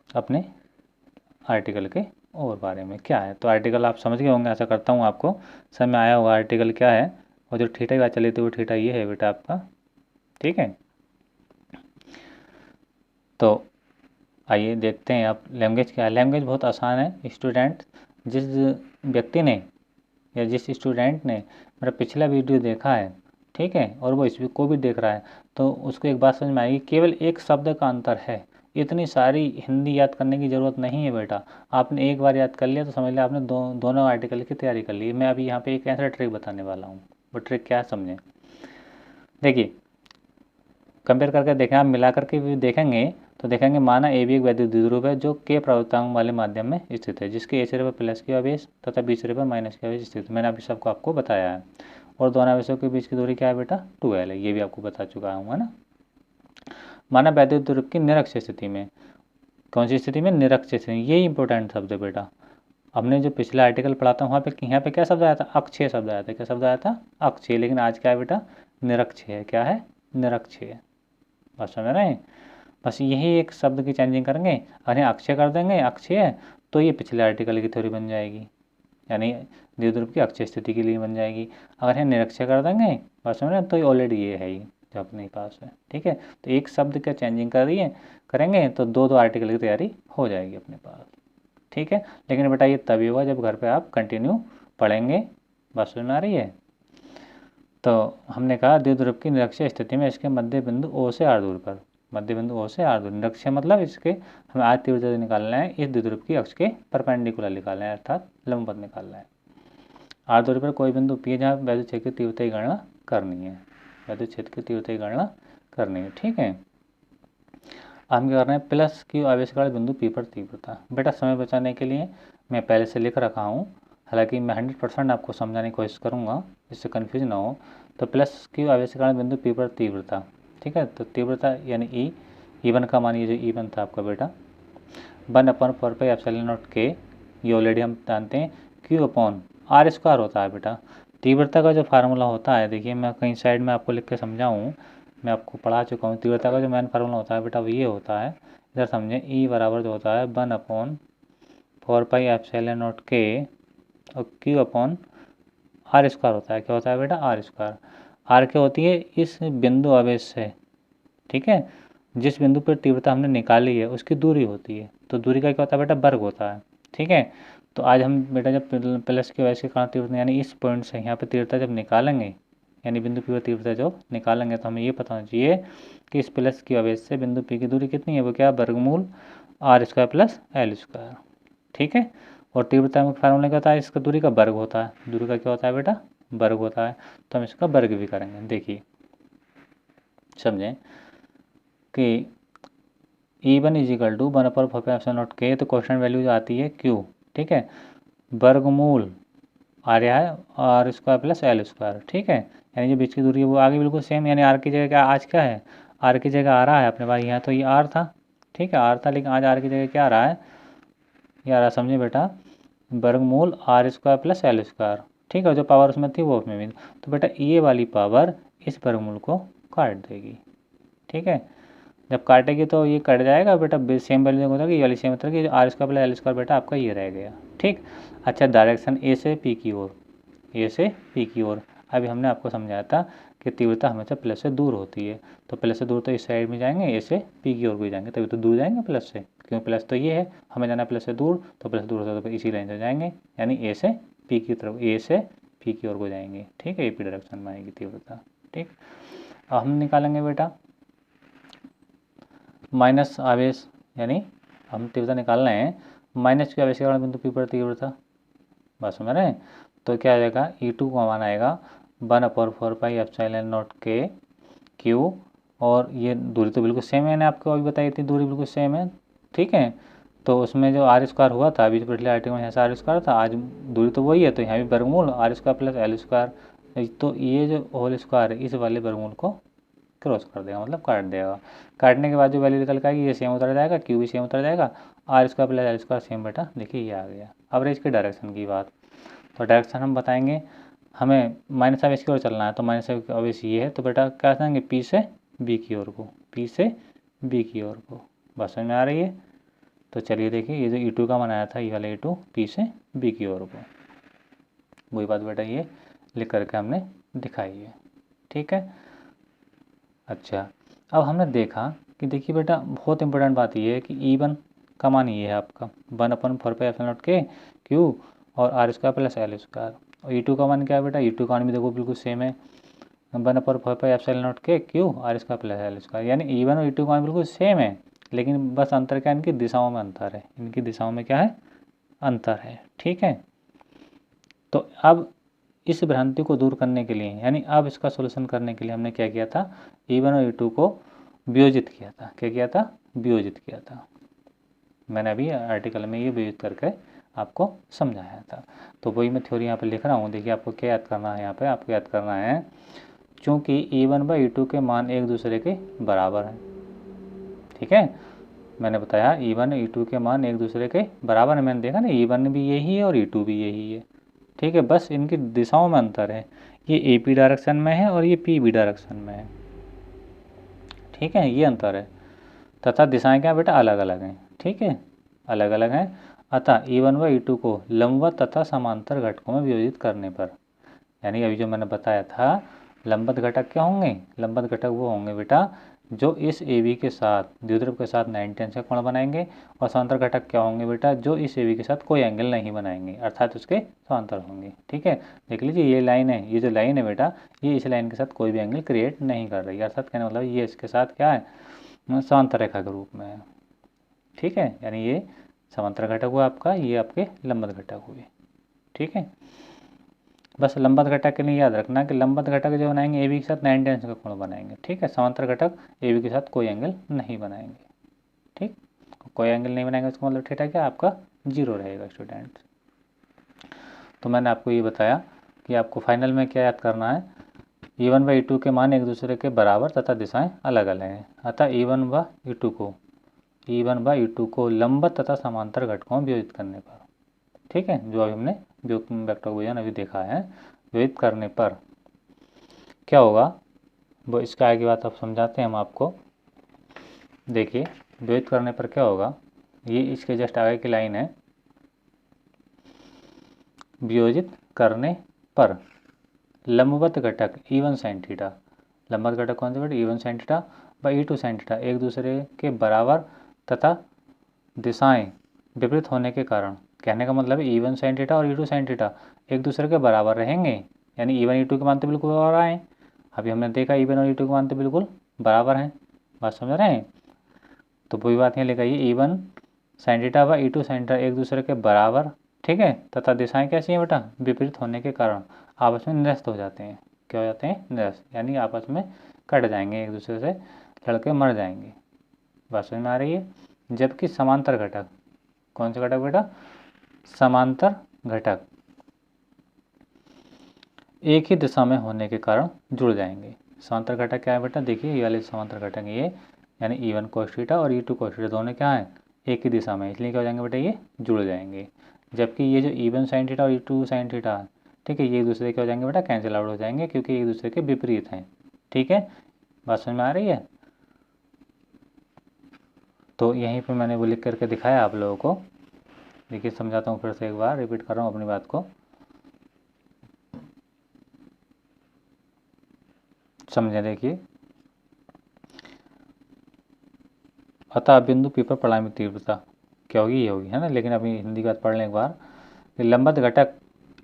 अपने आर्टिकल के और बारे में क्या है। तो आर्टिकल आप समझ गए होंगे, ऐसा करता हूँ आपको समझ में आया होगा आर्टिकल क्या है। और जो थीटा की बात चली थी वो थीटा ये है बेटा आपका, ठीक है। तो आइए देखते हैं आप लैंग्वेज क्या है। लैंग्वेज बहुत आसान है स्टूडेंट। जिस व्यक्ति ने या जिस स्टूडेंट ने मेरा पिछला वीडियो देखा है, ठीक है, और वो इस को भी देख रहा है, तो उसको एक बात समझ में आएगी, केवल एक शब्द का अंतर है। इतनी सारी हिंदी याद करने की ज़रूरत नहीं है बेटा। आपने एक बार याद कर लिया तो समझ लिया आपने दोनों आर्टिकल की तैयारी कर ली। मैं अभी यहाँ पे एक ऐसा ट्रिक बताने वाला हूँ, वो ट्रिक क्या है समझें। देखिए कंपेयर करके देखें, आप मिला करके भी देखेंगे तो देखेंगे माना ए भी एक वैद्युत द्विध्रुव है जो के प्रवृत्तांक वाले माध्यम में स्थित है, जिसके ए सिरे पर प्लस की आवेश तथा बी सिरे पर माइनस की आवेश स्थित है। मैंने अभी सबको आपको बताया है। और दोनों आवेशों के बीच की दूरी क्या है बेटा, 2L है, ये भी आपको बता चुका हूँ, है ना। माना वैद्युत द्विध्रुव की निरक्ष स्थिति में, कौन सी स्थिति में, निरक्ष स्थिति में, ये इंपॉर्टेंट शब्द है बेटा। हमने जो पिछला आर्टिकल पढ़ा था वहाँ पे क्या शब्द आया था, अक्षय शब्द आया था। क्या शब्द आया था, अक्षय। लेकिन आज क्या है बेटा, निरक्ष है। क्या है, निरक्ष है। बस समझ रहे हैं। बस यही एक शब्द की चेंजिंग करेंगे, अगर यहाँ अक्षय कर देंगे, अक्षय, तो ये पिछले आर्टिकल की थ्योरी बन जाएगी, यानी द्विध्रुव की अक्षय स्थिति के लिए बन जाएगी। अगर यहाँ निरक्षय कर देंगे, बस समझ रहे हैं, तो ये ऑलरेडी ये है ही जो अपने पास है, ठीक है। तो एक शब्द का चेंजिंग करेंगे तो दो आर्टिकल की तैयारी हो जाएगी अपने पास, ठीक है। लेकिन बेटा ये तभी होगा जब घर पे आप कंटिन्यू पढ़ेंगे। बात सुन आ रही है। तो हमने कहा द्विध्रुव की निरक्षीय स्थिति में इसके मध्य बिंदु O से R दूर पर, मध्य बिंदु O से R दूर, निरक्षीय मतलब इसके हमें R तीव्रता निकालना है, इस द्विध्रुव की अक्ष के परपेंडिकुलर निकालना है, अर्थात लंबवत निकालना है। R दूरी पर कोई बिंदु P है जहाँ वैद्युत क्षेत्र की तीव्रता की गणना करनी है, वैद्युत क्षेत्र की तीव्रता की गणना करनी है, ठीक है। हम क्या कर रहे हैं, प्लस की आवेश वाले बिंदु P पर तीव्रता। बेटा समय बचाने के लिए मैं पहले से लिख रखा हूँ, हालांकि मैं 100% आपको समझाने की कोशिश करूँगा जिससे कन्फ्यूज ना हो। तो प्लस की आवेश वाले बिंदु P पर तीव्रता, ठीक है। तो तीव्रता यानी E1 का मान, ये जो E1 था आपका बेटा 1/4πε0 के, ये ऑलरेडी हम जानते हैं, Q/R² होता है बेटा। तीव्रता का जो फार्मूला होता है, देखिए मैं कहीं साइड में आपको लिख के समझाऊँ, मैं आपको पढ़ा चुका हूँ। तीव्रता का जो मेन फार्मूला होता है बेटा वो ये होता है, इधर समझें, E बराबर जो होता है 1/4πε0 के और Q/R² होता है। क्या होता है बेटा, R²। R क्या होती है, इस बिंदु आवेश से, ठीक है, जिस बिंदु पर तीव्रता हमने निकाली है उसकी दूरी होती है। तो दूरी का क्या होता है बेटा, वर्ग होता है, ठीक है। तो आज हम बेटा जब प्लस की आवेश के कारण तीव्रता यानी इस पॉइंट से यहाँ पर तीव्रता जब निकालेंगे, यानी बिंदु P पर तीव्रता जो निकालेंगे, तो हमें ये पता होना चाहिए कि इस प्लस की आवेश से बिंदु P की दूरी कितनी है, वो क्या, वर्गमूल R² प्लस L², ठीक है। और तीव्रता में फार्मूला क्या होता है, इसका दूरी का वर्ग होता है। दूरी का क्या होता है बेटा, वर्ग होता है। तो हम इसका वर्ग भी करेंगे। देखिए समझें कि E1 = 1/4πε0 के, तो क्वेश्चन वैल्यू जो आती है Q, ठीक है, वर्गमूल आ रहा है R² प्लस L², ठीक है। यानी जो बीच की दूरी है वो आगे बिल्कुल सेम, यानी R की जगह क्या, आज क्या है, R की जगह आ रहा है अपने पास, यहाँ तो ये R था, ठीक है, R था, लेकिन आज R की जगह क्या आ रहा है, ये आ रहा, समझे बेटा, वर्गमूल R² प्लस L², ठीक है। जो पावर उसमें थी वो उसमें भी, तो बेटा ये वाली पावर इस वर्गमूल को काट देगी, ठीक है। जब काटेगी तो ये कट जाएगा बेटा, सेम वैल्यू होता है, ये वाली सेम होता है कि R² प्लस L² बेटा आपका ये रह गया, ठीक। अच्छा, डायरेक्शन A से P की ओर, A से P की ओर। अभी हमने आपको समझाया था कि तीव्रता हमेशा प्लस से दूर होती है, तो प्लस से दूर तो इस साइड में जाएंगे, A से P की ओर भी जाएंगे, तभी तो दूर जाएंगे प्लस से, क्यों, प्लस तो ये है, हमें जाना प्लस से दूर, तो प्लस दूर होता तो इसी लाइन से जाएंगे, यानी A से P की तरफ, A से P की ओर को जाएंगे, ठीक है। AP डायरेक्शन में आएगी तीव्रता, ठीक। अब हम निकालेंगे बेटा माइनस आवेश, यानी हम तीव्रता निकाल रहे हैं माइनस की आवेश के कारण बिंदु P पर तीव्रता, बस समझ रहे हैं। तो क्या आ जाएगा, E2 का मान आएगा 1/4πε0 के Q और ये दूरी तो बिल्कुल सेम है, मैंने आपको अभी बताई थी दूरी बिल्कुल सेम है, ठीक है। तो उसमें जो आर स्क्वायर हुआ था अभी पिछले आर्टिकल में, यहाँ से आर स्क्वायर था, आज दूरी तो वही है, तो यहाँ भी वर्गमूल r square plus l square, तो ये जो होल स्क्वायर है इस वाले वर्गमूल को क्रॉस कर देगा, मतलब काट देगा। काटने के बाद जो वैल्यू निकल के आएगी ये सेम उतर जाएगा, क्यू भी सेम उतर जाएगा, r square plus l square same बेटा, देखिए ये आ गया। अब रही इसकी डायरेक्शन की बात, तो डायरेक्शन हम बताएंगे, हमें माइनस ऑफ एस की ओर चलना है, तो माइनस ऑफ एस ये है, तो बेटा क्या करेंगे, पी से बी की ओर को, पी से बी की ओर को, बस समझ में आ रही है। तो चलिए देखिए, ये जो E2 का बनाया था, ये वाला E2 पी से बी की ओर को, वही बात बेटा ये लिख करके हमने दिखाई है, ठीक है। अच्छा, अब हमने देखा कि देखिए बेटा बहुत इंपॉर्टेंट बात ये है कि E1 का मान ये है आपका 1/4πε0 के क्यू और r square plus l square, और E2 का मान क्या है बेटा, E2 का मान भी देखो बिल्कुल सेम है 1/4πε0 के Q R square plus l square, यानी E1 और E2 का मान बिल्कुल सेम है, लेकिन बस अंतर क्या है, इनकी दिशाओं में अंतर है, इनकी दिशाओं में क्या है, अंतर है, ठीक है। तो अब इस भ्रांति को दूर करने के लिए, यानी अब इसका सॉल्यूशन करने के लिए हमने क्या किया था, E1 और E2 को वियोजित किया था। क्या किया था, वियोजित किया था, मैंने अभी आर्टिकल में ये वियोजित करके आपको समझाया था। तो वही मैं थ्योरी यहाँ पे लिख रहा हूँ, देखिए आपको क्या याद करना है, यहाँ पे आपको याद करना है, चूँकि E1 व E2 के मान एक दूसरे के बराबर हैं, ठीक है। मैंने बताया E1 E2 के मान एक दूसरे के बराबर है, मैंने देखा ना E1 भी यही है और E2 भी यही है, ठीक है, बस इनकी दिशाओं में अंतर है, ये AP डायरेक्शन में है और ये PB डायरेक्शन में है, ठीक है, ये अंतर है, तथा दिशाएं क्या बेटा, अलग अलग हैं, ठीक है, अलग अलग हैं। अतः E1 व E2 को लंबवत तथा समांतर घटकों में वियोजित करने पर, यानी अभी जो मैंने बताया था, लंबवत घटक क्या होंगे, लंबवत घटक वो होंगे बेटा जो इस AB के साथ द्विध्रुव के साथ 90 अंश का कोण बनाएंगे, और समांतर घटक क्या होंगे बेटा, जो इस AB के साथ कोई एंगल नहीं बनाएंगे, अर्थात उसके समांतर होंगे, ठीक है। देख लीजिए ये लाइन है, ये जो लाइन है बेटा, ये इस लाइन के साथ कोई भी एंगल क्रिएट नहीं कर रही है, अर्थात कहने मतलब ये इसके साथ क्या है, समांतर रेखा के रूप में है, ठीक है, यानी ये समांतर घटक हुआ आपका, ये आपके लंबवत घटक हुए, ठीक है। बस लंबवत घटक के लिए याद रखना कि लंबवत घटक जो बनाएंगे AB के साथ 90 अंश का कोण बनाएंगे, ठीक है, समांतर घटक AB के साथ कोई एंगल नहीं बनाएंगे, ठीक, कोई एंगल नहीं बनाएंगे उसका मतलब थीटा क्या आपका 0 रहेगा स्टूडेंट। तो मैंने आपको ये बताया कि आपको फाइनल में क्या याद करना है, E1 व E2 के मान एक दूसरे के बराबर तथा दिशाएं अलग अलग हैं, अतः E1 व E2 को लंबवत तथा समांतर घटकों में वियोजित करने पर, ठीक है, जो अभी हमने वेक्टर विभाजन अभी देखा है, वियोजित करने पर क्या होगा, वो इसका आगे बात आप समझाते हैं हम आपको। देखिए वियोजित करने पर क्या होगा, ये इसके जस्ट आगे की लाइन है, वियोजित करने पर लंबवत घटक E1 sin थीटा, लंबवत घटक कौन से बेटा, E1 sin थीटा व E2 sin थीटा एक दूसरे के बराबर तथा दिशाएं विपरीत होने के कारण, कहने का मतलब है E1 sin थीटा और E2 sin थीटा एक दूसरे के बराबर रहेंगे, यानी E1 E2 के मान तो बिल्कुल बराबर आए, अभी हमने देखा E1 और E2 के मान तो बिल्कुल बराबर हैं, बात समझ रहे हैं। तो वही बात यहाँ लिखाइए, E1 sin थीटा व E2 sin थीटा एक दूसरे के बराबर, ठीक है, तथा दिशाएं कैसी हैं बेटा, विपरीत होने के कारण आपस में निरस्त हो जाते हैं, क्या हो जाते हैं, निरस्त, यानी आपस में कट जाएंगे, एक दूसरे से लड़के मर जाएंगे, बात समझ में आ रही है। जबकि समांतर घटक, कौन सा घटक बेटा, समांतर घटक एक ही दिशा में होने के कारण जुड़ जाएंगे। समांतर घटक क्या है बेटा, देखिए ये वाले समांतर घटक ये, यानी E1 cos थीटा और E2 cos थीटा दोनों क्या है, एक ही दिशा में, इसलिए क्या हो जाएंगे बेटा, ये जुड़ जाएंगे। जबकि ये जो E1 sin थीटा और E2 sin थीटा, ठीक है, ये एक दूसरे के हो जाएंगे बेटा, कैंसिल आउट हो जाएंगे, क्योंकि एक दूसरे के विपरीत हैं, ठीक है, बात समझ में आ रही है। तो यहीं पर मैंने वो लिख करके दिखाया आप लोगों को, देखिए समझाता हूँ फिर से एक बार, रिपीट कर रहा हूँ अपनी बात को, समझे। देखिए, अतः बिंदु P पर परिणामी तीव्रता क्या होगी, ये होगी, है ना, लेकिन अभी हिंदी की बात पढ़ लें एक बार, लंबवत घटक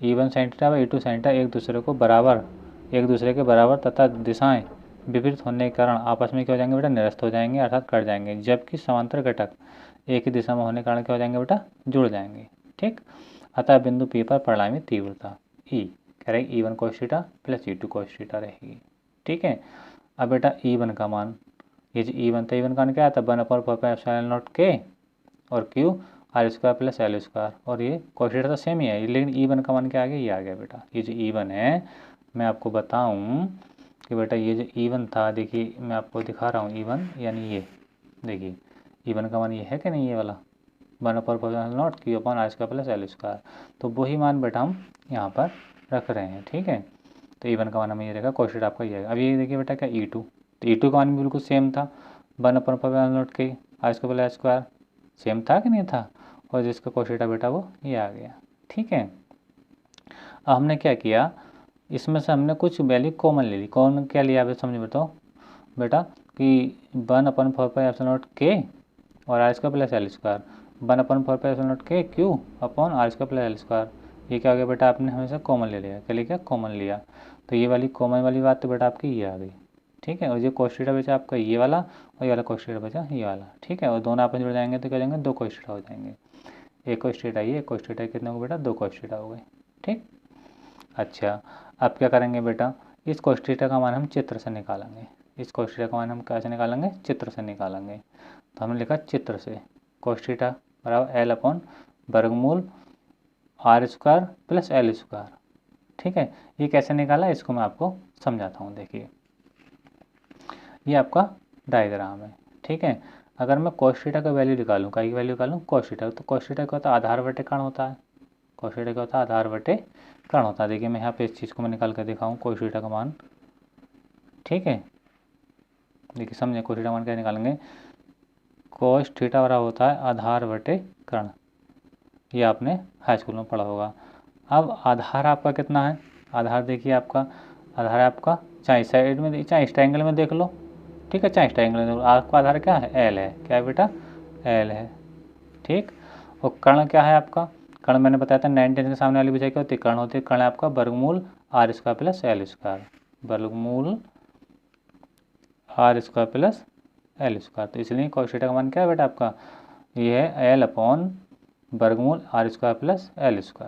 E1 sin थीटा व E2 sin थीटा एक दूसरे के बराबर तथा दिशाएं विपरीत होने के कारण आपस में क्या हो जाएंगे बेटा, निरस्त हो जाएंगे, अर्थात कट जाएंगे। जबकि समांतर घटक एक ही दिशा में होने के कारण क्या हो जाएंगे बेटा, जुड़ जाएंगे, ठीक। अतः बिंदु P पर परिणामी तीव्रता E कह रहे E1 cos theta plus E2 cos theta रहेगी, ठीक है। अब बेटा E1 का मान, ये जो E1 था, E1 का मान क्या आता है 1/4π0 K और Q R² प्लस L², और ये कोशिश तो सेम ही है, लेकिन E1 का मान क्या आ गया, ये आ गया बेटा। ये जो E1 है, मैं आपको बताऊं कि बेटा ये जो E1 था, देखिए मैं आपको दिखा रहा हूँ E1 यानी ये देखिए E1 का मान ये है कि नहीं, ये वाला 1/4π0 Q upon R² plus L², तो वही मान बेटा हम यहाँ पर रख रहे हैं, ठीक है। तो E1 का मान हमें ये रहेगा, कोशिश आपका ये आएगा। अब ये देखिए बेटा क्या E2, तो E2 का मान भी बिल्कुल सेम था 1/4π0 K R² plus L², same था कि नहीं था, और जिसका कोशिटा बेटा वो ये आ गया, ठीक है। अब हमने क्या किया, इसमें से हमने कुछ वैल्यू कॉमन ले ली। कौन क्या लिया, आप समझ बताओ बेटा कि 1/4π0 K और R² plus L², 1/4π0 K Q upon R² plus L², ये क्या हो गया बेटा, आपने हमेशा कॉमन ले लिया। क्या लिखा, कॉमन लिया, तो ये वाली कॉमन वाली बात तो बेटा आपकी ये आ गई, ठीक है। और ये कोशिटा बचा आपका ये वाला, और ये वाला कोशिटा बचा ये वाला, ठीक है। और दोनों आपस में जुड़ जाएंगे तो क्या जाएंगे, 2 कोशिटा हो जाएंगे। एक कोशिटा ये, एक कोशिटा कितने हो बेटा, 2 कोशिटा हो गए, ठीक। अच्छा, अब क्या करेंगे बेटा, इस कोशिटा का मान हम चित्र से निकालेंगे। इस कोशिटा का मान हम कैसे निकालेंगे, चित्र से निकालेंगे। तो हमने लिखा चित्र से कोशिटा बराबर L अपॉन वर्गमूल R² प्लस L², ठीक है। ये कैसे निकाला, इसको मैं आपको समझाता हूँ। देखिए ये आपका डायग्राम है, ठीक है। अगर मैं कोशिटा का वैल्यू निकालूँ, का वैल्यू निकालूँ कोशिटा, तो कोशिटा क्या होता है, आधार बटे कर्ण होता है। कोशिटा क्या होता है, आधार बटे कर्ण होता है। देखिए मैं यहाँ पे इस चीज़ को मैं निकाल कर दिखाऊँ, कोशिटा का मान, ठीक है। देखिए समझे, कोशिटा मान क्या निकालेंगे, कोस थीटा बराबर होता है आधार बटे कर्ण, ये आपने हाई स्कूल में पढ़ा होगा। अब आधार आपका कितना है, आधार देखिए आपका आधार है आपका, चाहे इस साइड में चाहे इस ट्रायंगल में देख लो, ठीक है, चाहे इस ट्रायंगल में देख लो, आपका आधार क्या है, L है। क्या है बेटा, L है, ठीक। और कर्ण क्या है आपका, कर्ण मैंने बताया था 9 10 के सामने वाली भुजा क्या होती है, कर्ण होती है। कर्ण आपका वर्गमूल R² प्लस L², वर्गमूल R² प्लस L², तो इसलिए कोशिटा का मान क्या है बेटा आपका, ये है L अपॉन वर्गमूल R² प्लस L²,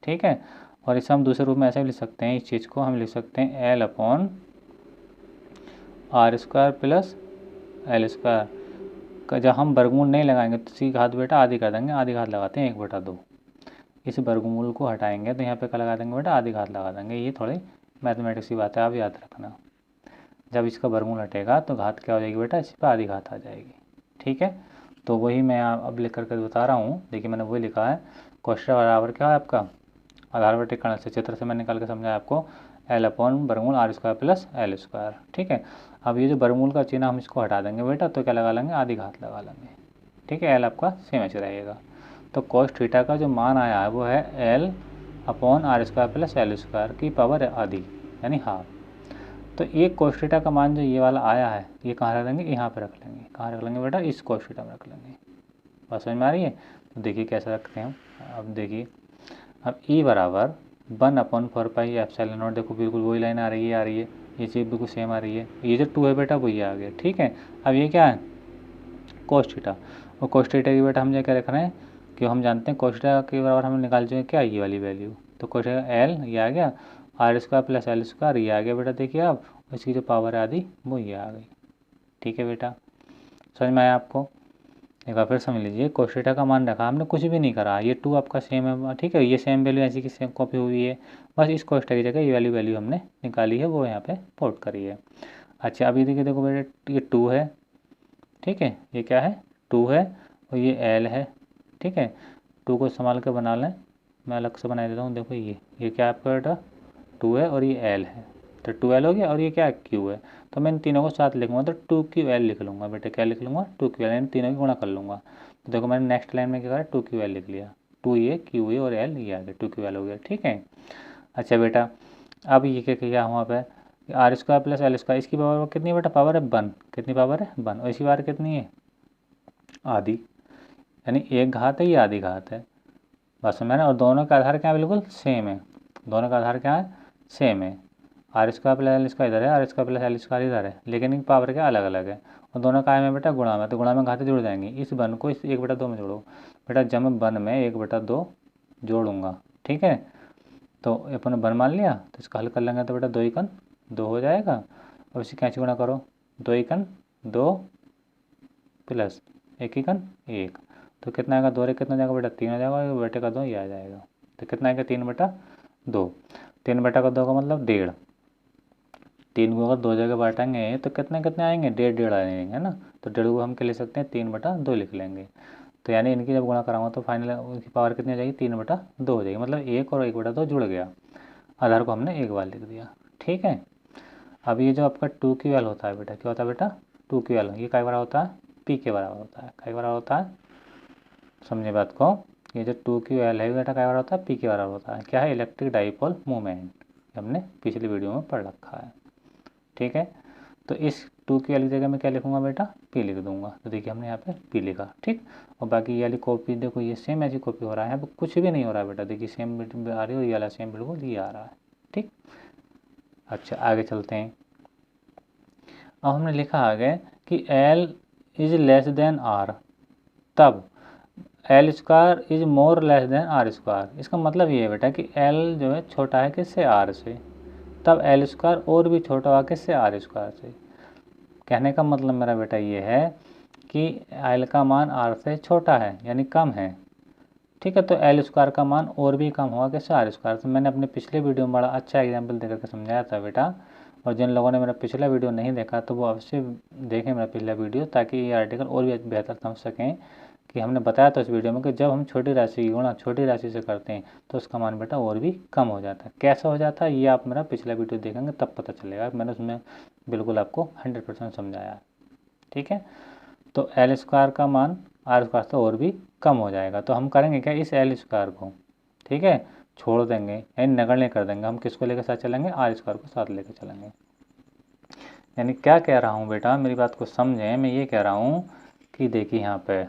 ठीक है। और इसे हम दूसरे रूप में ऐसे भी लिख सकते हैं, इस चीज़ को हम लिख सकते हैं L upon R² plus L²। जब हम वर्गमूल नहीं लगाएंगे तो सी घात बेटा आधी कर देंगे, आधी घात लगाते हैं 1/2। इस वर्गमूल को हटाएंगे तो यहाँ पे क्या लगा देंगे बेटा, आधी घात लगा देंगे। ये थोड़ी मैथमेटिक्स की बात है, आप याद रखना। जब इसका वर्गमूल हटेगा तो घात क्या हो जाएगी बेटा, इस पर आधी घात आ जाएगी, ठीक है। तो वही मैं अब लिख करके बता रहा हूँ। देखिए मैंने वही लिखा है, कोशिटा बराबर क्या है आपका, आधार बटे कर्ण से, चित्र से मैंने निकाल के समझाया आपको, L अपॉन वर्गमूल R² प्लस L², ठीक है। अब ये जो वर्गमूल का चिन्ह हम इसको हटा देंगे बेटा, तो क्या लगा लेंगे, आधी घात लगा लेंगे, ठीक है। L आपका सेम ऐसे रहेगा। तो कोस थीटा का जो मान आया है वो है L upon R² plus L² की पावर आधी, यानी हाफ। तो एक कोस थीटा का मान जो ये वाला आया है, ये कहाँ रख लेंगे, यहाँ पे रख लेंगे। कहाँ रख लेंगे बेटा, इस कोस थीटा में रख लेंगे। बात समझ में आ रही है। तो देखिए कैसे रखते हैं हम। अब देखिए, अब E बराबर 1/4πε0, देखो बिल्कुल वही लाइन आ रही है, ये चीज़ बिल्कुल सेम आ रही है। ये जो 2 है बेटा वही आ गया, ठीक है। अब ये क्या है, कोस थीटा, और कोस थीटा की बेटा हम क्या रख रहे हैं कि हम जानते हैं कोस थीटा के बराबर हमें निकाल चुके क्या, ये वाली वैल्यू। तो कोस थीटा L ये आ गया, R² प्लस L² ये आ गया बेटा। देखिए अब इसकी जो पावर है आधी वो ये आ गई, ठीक है बेटा। समझ में आया आपको। एक बार फिर समझ लीजिए, कोस थीटा का मान रखा, हमने कुछ भी नहीं करा, ये 2 आपका सेम है, ठीक है। ये सेम वैल्यू ऐसी की सेम कॉपी हुई है, बस इस कोस थीटा की जगह ये वैल्यू हमने निकाली है, वो यहाँ पे पुट करी है। अच्छा अभी देखिए, देखो बेटा ये 2 है, ठीक है, ये क्या है 2 है, और ये L है, ठीक है। 2 को संभाल कर बना लें, मैं अलग से बना देता हूँ। देखो ये क्या आपका बेटा 2 है और ये L है, तो 2L हो गया, और ये क्या Q है। तो मैं इन तीनों को साथ लिखूंगा तो 2QL लिख लूँगा बेटा। क्या लिख लूँगा, 2QL, यानी तीनों की गुणा कर लूँगा। तो देखो मैंने नेक्स्ट लाइन में क्या करा, 2QL लिख लिया, 2 ये Q ये और L ये आ गया, 2QL हो गया, ठीक है। अच्छा बेटा अब ये क्या किया वहाँ पे, R² प्लस L², इसकी पावर कितनी है बेटा, पावर है 1, कितनी पावर है 1, और इसकी पावर कितनी है आधी, यानी 1 घात है, ये आधी घात है। बस मैंने, और दोनों का आधार क्या है, बिल्कुल सेम है। दोनों का आधार क्या है, सेम है। R² प्लस L² इधर है, R² प्लस L² इधर है, लेकिन इनकी पावर क्या अलग अलग है। और दोनों का में बेटा गुणा में, तो गुणा में घातें जुड़ जाएंगी। इस 1 को इस 1/2 में जोड़ो बेटा, जब मैं 1 में 1/2 जोड़ूंगा, ठीक है, तो अपन ने 1 मान लिया, तो इसका हल कर लेंगे तो बेटा 2 1 2 हो जाएगा, अब इसे कैसे गुणा करो, 2 एकन 2 प्लस 1 एकन 1, तो कितना आएगा, 2 रे कितना जाएगा बेटा 3 हो जाएगा, बेटे का 2 ये आ जाएगा। तो कितना आएगा 3/2, 3/2 का मतलब 1.5, 3 को अगर 2 जगह बांटेंगे तो कितने कितने आएंगे, 1.5 आएंगे, है ना। तो 1.5 को हम क्या ले सकते हैं, 3/2 लिख लेंगे। तो यानी इनकी जब गुणा कराऊंगा तो फाइनल उनकी पावर कितनी हो जाएगी, 3/2 हो जाएगी, मतलब 1 और 1/2 जुड़ गया, आधार को हमने एक बार लिख दिया। ठीक है, अब ये जो आपका 2 की वैल्यू होता है बेटा, क्या होता है बेटा 2 की वैल्यू, ये क्या बराबर होता है, पी के बराबर होता है, क्या बराबर होता है, समझे बात को। ये जो 2 की वैल्यू है बेटा क्या बराबर होता है, पी के बराबर होता है, क्या है, इलेक्ट्रिक डाइपोल मोमेंट, हमने पिछली वीडियो में पढ़ रखा है। ठीक है, तो इस 2 की वाली जगह में क्या लिखूंगा बेटा, पी लिख दूंगा। तो देखिए हमने यहाँ पे पी लिखा, ठीक। और बाकी ये वाली कॉपी देखो, ये सेम ऐसी कॉपी हो रहा है, अब कुछ भी नहीं हो रहा है बेटा, देखिए सेम आ रही है, ये वाला सेम बिल्कुल ये आ रहा है, ठीक। अच्छा आगे चलते हैं। अब हमने लिखा आगे कि L is less than R, तब L square is more less than R square. इसका मतलब ये है बेटा कि L जो है छोटा है किससे, R से, तब L स्क्वायर और भी छोटा हुआ किससे, R स्क्वायर से। कहने का मतलब मेरा बेटा ये है कि L का मान R से छोटा है यानी कम है, ठीक है। तो L स्क्वायर का मान और भी कम होगा किससे, R स्क्वायर से। मैंने अपने पिछले वीडियो में बड़ा अच्छा एग्जाम्पल देकर के समझाया था बेटा, और जिन लोगों ने मेरा पिछला वीडियो नहीं देखा तो वो अवश्य देखें मेरा पिछला वीडियो, ताकि ये आर्टिकल और भी बेहतर समझ सकें कि हमने बताया था इस वीडियो में कि जब हम छोटी राशि की गुणा छोटी राशि से करते हैं तो उसका मान बेटा और भी कम हो जाता है। कैसा हो जाता है ये आप मेरा पिछला वीडियो देखेंगे तब पता चलेगा, मैंने उसमें बिल्कुल आपको 100% समझाया, ठीक है। तो L स्क्वायर का मान R स्क्वायर से और भी कम हो जाएगा, तो हम करेंगे क्या, इस L स्क्वायर को, ठीक है, छोड़ देंगे यानी नगण्य कर देंगे। हम किसको लेकर साथ चलेंगे, R स्क्वायर को साथ लेकर चलेंगे। यानी क्या कह रहा हूँ बेटा, मेरी बात को समझें, मैं ये कह रहा हूँ कि देखिए यहाँ पे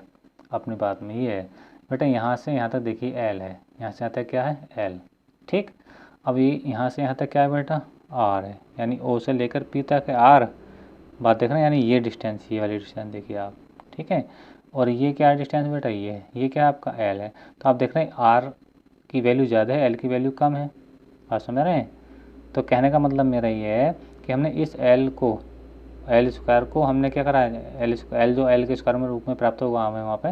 अपनी बात में ये है बेटा, यहाँ से यहाँ तक देखिए L है, यहाँ से यहाँ तक क्या है L, ठीक। अब ये यहाँ से यहाँ तक क्या है बेटा, R है, यानी O से लेकर P तक है R, बात देख रहे हैं, यानी ये डिस्टेंस, ये वाली डिस्टेंस देखिए आप, ठीक है। और ये क्या डिस्टेंस बेटा, ये है, ये क्या आपका L है। तो आप देख रहे हैं R की वैल्यू ज़्यादा है, L की वैल्यू कम है, बात समझ रहे हैं। तो कहने का मतलब मेरा ये है कि हमने इस L को, L स्क्वायर को हमने क्या करा है, L जो L के स्क्वायर में रूप में प्राप्त होगा हमें वहाँ पे,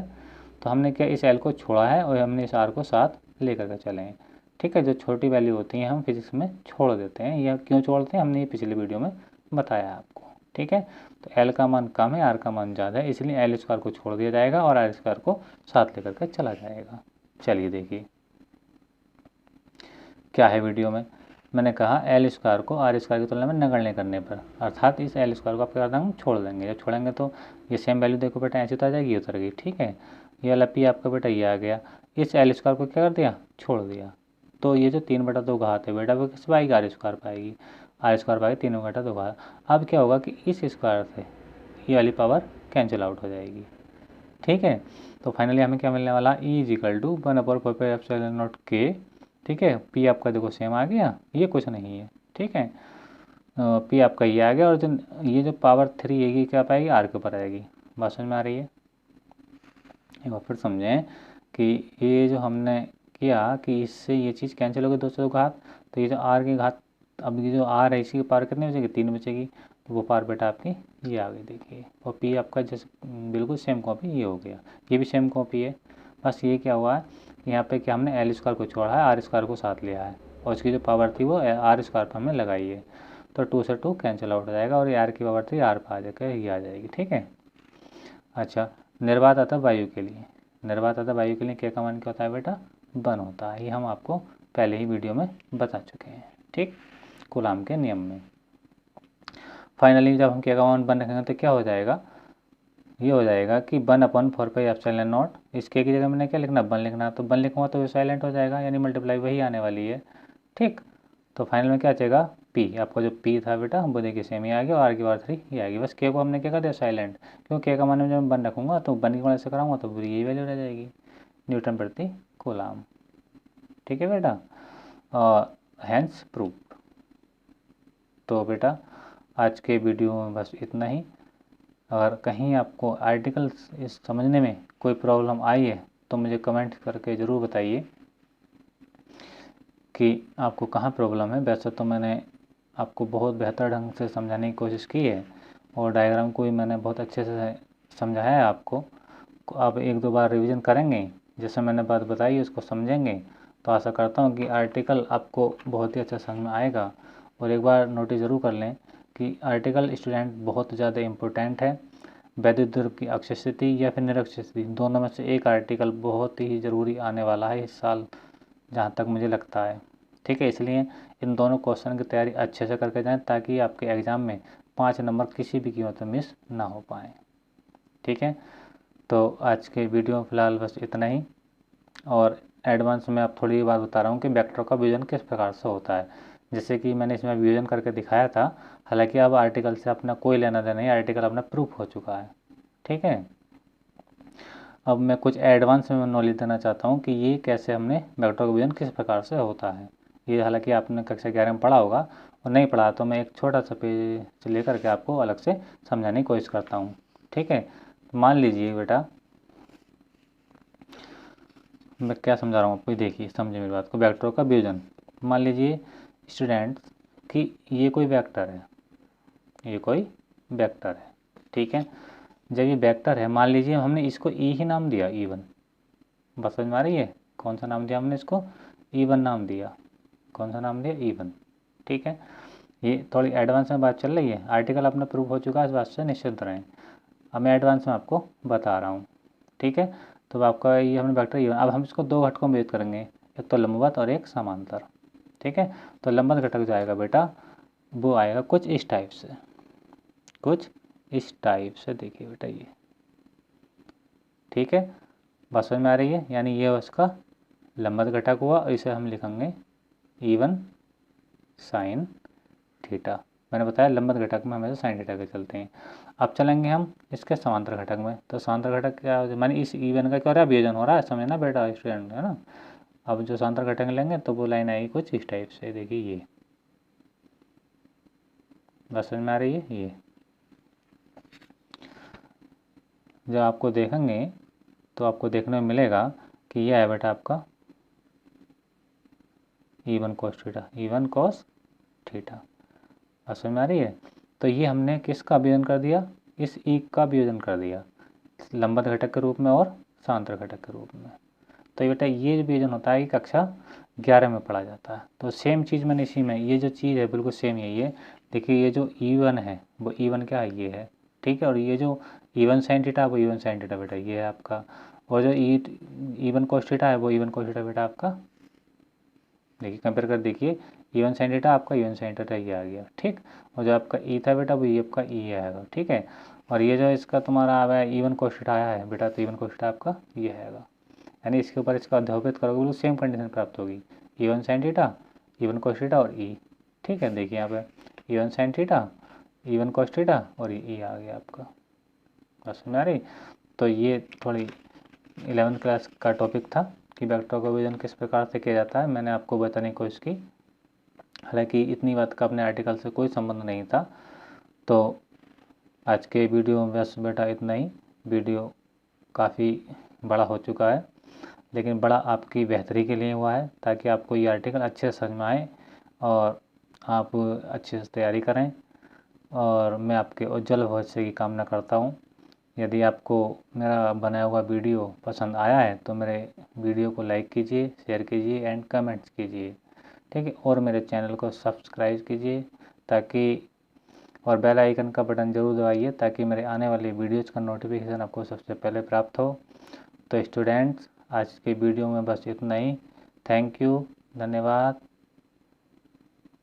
तो हमने क्या इस L को छोड़ा है और हमने इस R को साथ लेकर के चले हैं, ठीक है। जो छोटी वैल्यू होती हैं हम फिजिक्स में छोड़ देते हैं, या क्यों छोड़ते हैं हमने ये पिछली वीडियो में बताया आपको, ठीक है। तो L का मान कम है, R का मान ज़्यादा है, इसलिए L स्क्वायर को छोड़ दिया जाएगा और R स्क्वायर को साथ लेकर के चला जाएगा। चलिए देखिए क्या है वीडियो में, मैंने कहा L स्क्वायर को R स्क्वायर की तुलना में नगण्य करने पर, अर्थात इस L स्क्वायर को आप क्या कर देंगे, छोड़ देंगे। जब छोड़ेंगे तो ये सेम वैल्यू देखो बेटा ऐसे उतर जाएगी, उतर गई, ठीक है। ये वाला P आपका बेटा ये आ गया, इस L स्क्वायर को क्या कर दिया, छोड़ दिया। तो ये जो 3/2 घात है बेटा वो किस पाएगी, R स्क्वायर पाएगी, R स्क्वायर पाएगी 3/2 घात। अब क्या होगा कि इस स्क्वायर से ये वाली पावर कैंसिल आउट हो जाएगी, ठीक है। तो फाइनली हमें क्या मिलने वाला, E is equal to 1/4π0K, ठीक है। P आपका देखो सेम आ गया, ये कुछ नहीं है, ठीक है। P आपका ये आ गया, और जो ये जो पावर 3 है ये क्या पाएगी, R के ऊपर आएगी। बात समझ में आ रही है। एक बार फिर समझें कि ये जो हमने किया कि इससे ये चीज़ कैंसिल होगी 2 घात, तो ये जो R की घात, अब ये जो R है इसी की पावर कितनी बचेगी, 3 बचेगी, तो वो पावर बेटा आपकी ये आ गई देखिए। और P आपका जैसे बिल्कुल सेम कॉपी ये हो गया, ये भी सेम कॉपी है, बस ये क्या हुआ है कि यहाँ पे क्या हमने L स्क्वायर को छोड़ा है, R स्क्वायर को साथ लिया है, और इसकी जो पावर थी वो R स्क्वायर पर हमने लगाई है। तो 2 से 2 कैंसिल आउट हो जाएगा, और ये R की पावर थी R पर आ जाएगा, ये आ जाएगी, ठीक है। अच्छा, निर्वात आता वायु के लिए, निर्वात आता वायु के लिए K का मान क्या होता है बेटा, 1 होता है, ये हम आपको पहले ही वीडियो में बता चुके हैं, ठीक, कूलाम के नियम में। फाइनली जब हम K का मान 1 रखेंगे तो क्या हो जाएगा, ये हो जाएगा कि 1/4πε0, इस K की जगह मैंने क्या लिखना, 1 लिखना, तो 1 लिखूँगा तो ये साइलेंट हो जाएगा, यानी मल्टीप्लाई वही आने वाली है, ठीक। तो फाइनल में क्या बचेगा, P, आपका जो P था बेटा वो देखिए सेम ही आ गया, और R की पावर 3 ये आ गई। बस K को हमने क्या कर दिया, साइलेंट, क्योंकि K का मान जब मैं 1 रखूँगा तो 1 की गुणा से कराऊंगा तो यही वैल्यू रह जाएगी, न्यूटन प्रति कूलाम, ठीक है बेटा, और हैंस प्रूफ। तो बेटा आज के वीडियो में बस इतना ही। अगर कहीं आपको आर्टिकल्स इस समझने में कोई प्रॉब्लम आई है तो मुझे कमेंट करके ज़रूर बताइए कि आपको कहाँ प्रॉब्लम है। वैसे तो मैंने आपको बहुत बेहतर ढंग से समझाने की कोशिश की है और डायग्राम को भी मैंने बहुत अच्छे से समझाया है आपको। आप एक दो बार रिवीजन करेंगे, जैसे मैंने बात बताई उसको समझेंगे, तो आशा करता हूँ कि आर्टिकल आपको बहुत ही अच्छा समझ में आएगा। और एक बार नोटिस ज़रूर कर लें कि आर्टिकल स्टूडेंट बहुत ज़्यादा इम्पोर्टेंट है। वैद्युत ध्रुव की अक्षय स्थिति या फिर निरक्षीय स्थिति, दोनों में से एक आर्टिकल बहुत ही ज़रूरी आने वाला है इस साल, जहाँ तक मुझे लगता है। ठीक है, इसलिए इन दोनों क्वेश्चन की तैयारी अच्छे से करके जाएं ताकि आपके एग्ज़ाम में 5 नंबर किसी भी कीमत में मिस ना हो पाएँ। ठीक है, तो आज के वीडियो में फ़िलहाल बस इतना ही। और एडवांस में आप थोड़ी बात बता रहा हूँ कि वेक्टर का विभाजन किस प्रकार से होता है, जैसे कि मैंने इसमें विभाजन करके दिखाया था। हालांकि अब आर्टिकल से अपना कोई लेना देना नहीं, आर्टिकल अपना प्रूफ हो चुका है। ठीक है, अब मैं कुछ एडवांस में नॉलेज देना चाहता हूँ कि ये कैसे हमने वेक्टर का विभाजन किस प्रकार से होता है। ये हालांकि आपने कक्षा 11 में पढ़ा होगा, और नहीं पढ़ा तो मैं एक छोटा सा पेज लेकर के आपको अलग से समझाने की कोशिश करता हूँ। ठीक है, मान लीजिए बेटा, मैं क्या समझा रहा हूँ आपको, देखिए समझे मेरी बात को। वेक्टर का विभाजन, मान लीजिए स्टूडेंट्स कि ये कोई वेक्टर है, ये कोई वेक्टर है। ठीक है, जब ये वेक्टर है, मान लीजिए हमने इसको ई ही नाम दिया, E1। बस समझ में आ रही है, कौन सा नाम दिया हमने इसको, E1 नाम दिया। कौन सा नाम दिया, E1। ठीक है, ये थोड़ी एडवांस में बात चल रही है, आर्टिकल अपना प्रूफ हो चुका है, इस बात से निश्चिंत रहें। अब मैं एडवांस में आपको बता रहा हूँ। ठीक है, तो आपका ये हमने वेक्टर E1, अब हम इसको दो घटकों में व्यक्त करेंगे, एक तो लंबवत और एक समांतर। ठीक है, तो लंबवत घटक जो आएगा बेटा, वो आएगा कुछ इस टाइप से, कुछ इस टाइप से। देखिए बेटा ये, ठीक है, बात समझ में आ रही है, यानी ये उसका लंबवत घटक हुआ, और इसे हम लिखेंगे E1 साइन थीटा। मैंने बताया लंबवत घटक में हमेशा साइन थीटा के चलते हैं। अब चलेंगे हम इसके समांतर घटक में, तो समांतर घटक क्या, मैंने इस E1 का क्या हो रहा है, विभाजन हो रहा है, समझना बेटा स्टूडेंट, है ना। अब जो समांतर घटक लेंगे तो वो लाइन आएगी कुछ इस टाइप से। देखिए ये, बस समझ में आ रही है। ये जब आपको देखेंगे तो आपको देखने में मिलेगा कि यह है बेटा आपका E1 cos theta, E1 cos theta. बस समझ में आ रही है। तो ये हमने किसका विभाजन कर दिया, इस ई का विभाजन कर दिया, लंबवत घटक के रूप में और समांतर घटक के रूप में। तो ये बेटा ये विभाजन होता है कि कक्षा 11 में पढ़ा जाता है। तो सेम चीज़ मैंने इसी में, ये जो चीज़ है बिल्कुल सेम यही है। देखिए ये जो E1 है वो E1 क्या है, ये है। ठीक है, और ये जो E1 साइन थीटा वो E1 साइन थीटा बेटा ये है आपका, और जो E1 cos थीटा है वो E1 cos थीटा बेटा आपका। देखिए कंपेयर कर देखिए, E1 साइन थीटा आपका E1 साइन थीटा ये आ गया। ठीक, और जो आपका ई था बेटा वो ये आपका ई आएगा। ठीक है, और ये जो इसका तुम्हारा आया है E1 cos थीटा आया है बेटा, तो E1 cos थीटा आपका ये आएगा। यानी इसके ऊपर इसका अध्यापित करोगे बिल्कुल सेम कंडीशन प्राप्त होगी, E1 sine theta, E1 cos theta और ई। ठीक है, देखिए यहाँ पे E1 sine theta, E1 cos theta और ई आ गया आपका। बस में आ रही। तो ये थोड़ी 11th क्लास का टॉपिक था कि वेक्टर का विभाजन किस प्रकार से किया जाता है, मैंने आपको बताने की कोशिश की। हालांकि इतनी बात का अपने आर्टिकल से कोई संबंध नहीं था। तो आज के वीडियो में बस बेटा इतना ही। वीडियो काफ़ी बड़ा हो चुका है, लेकिन बड़ा आपकी बेहतरी के लिए हुआ है, ताकि आपको ये आर्टिकल अच्छे से समझ में आए और आप अच्छे से तैयारी करें। और मैं आपके उज्जवल भविष्य की कामना करता हूँ। यदि आपको मेरा बनाया हुआ वीडियो पसंद आया है तो मेरे वीडियो को लाइक कीजिए, शेयर कीजिए एंड कमेंट्स कीजिए। ठीक है, और मेरे चैनल को सब्सक्राइब कीजिए, ताकि और बेल आइकन का बटन ज़रूर दबाइए, ताकि मेरे आने वाले वीडियोज़ का नोटिफिकेशन आपको सबसे पहले प्राप्त हो। तो स्टूडेंट्स, आज के वीडियो में बस इतना ही। थैंक यू, धन्यवाद।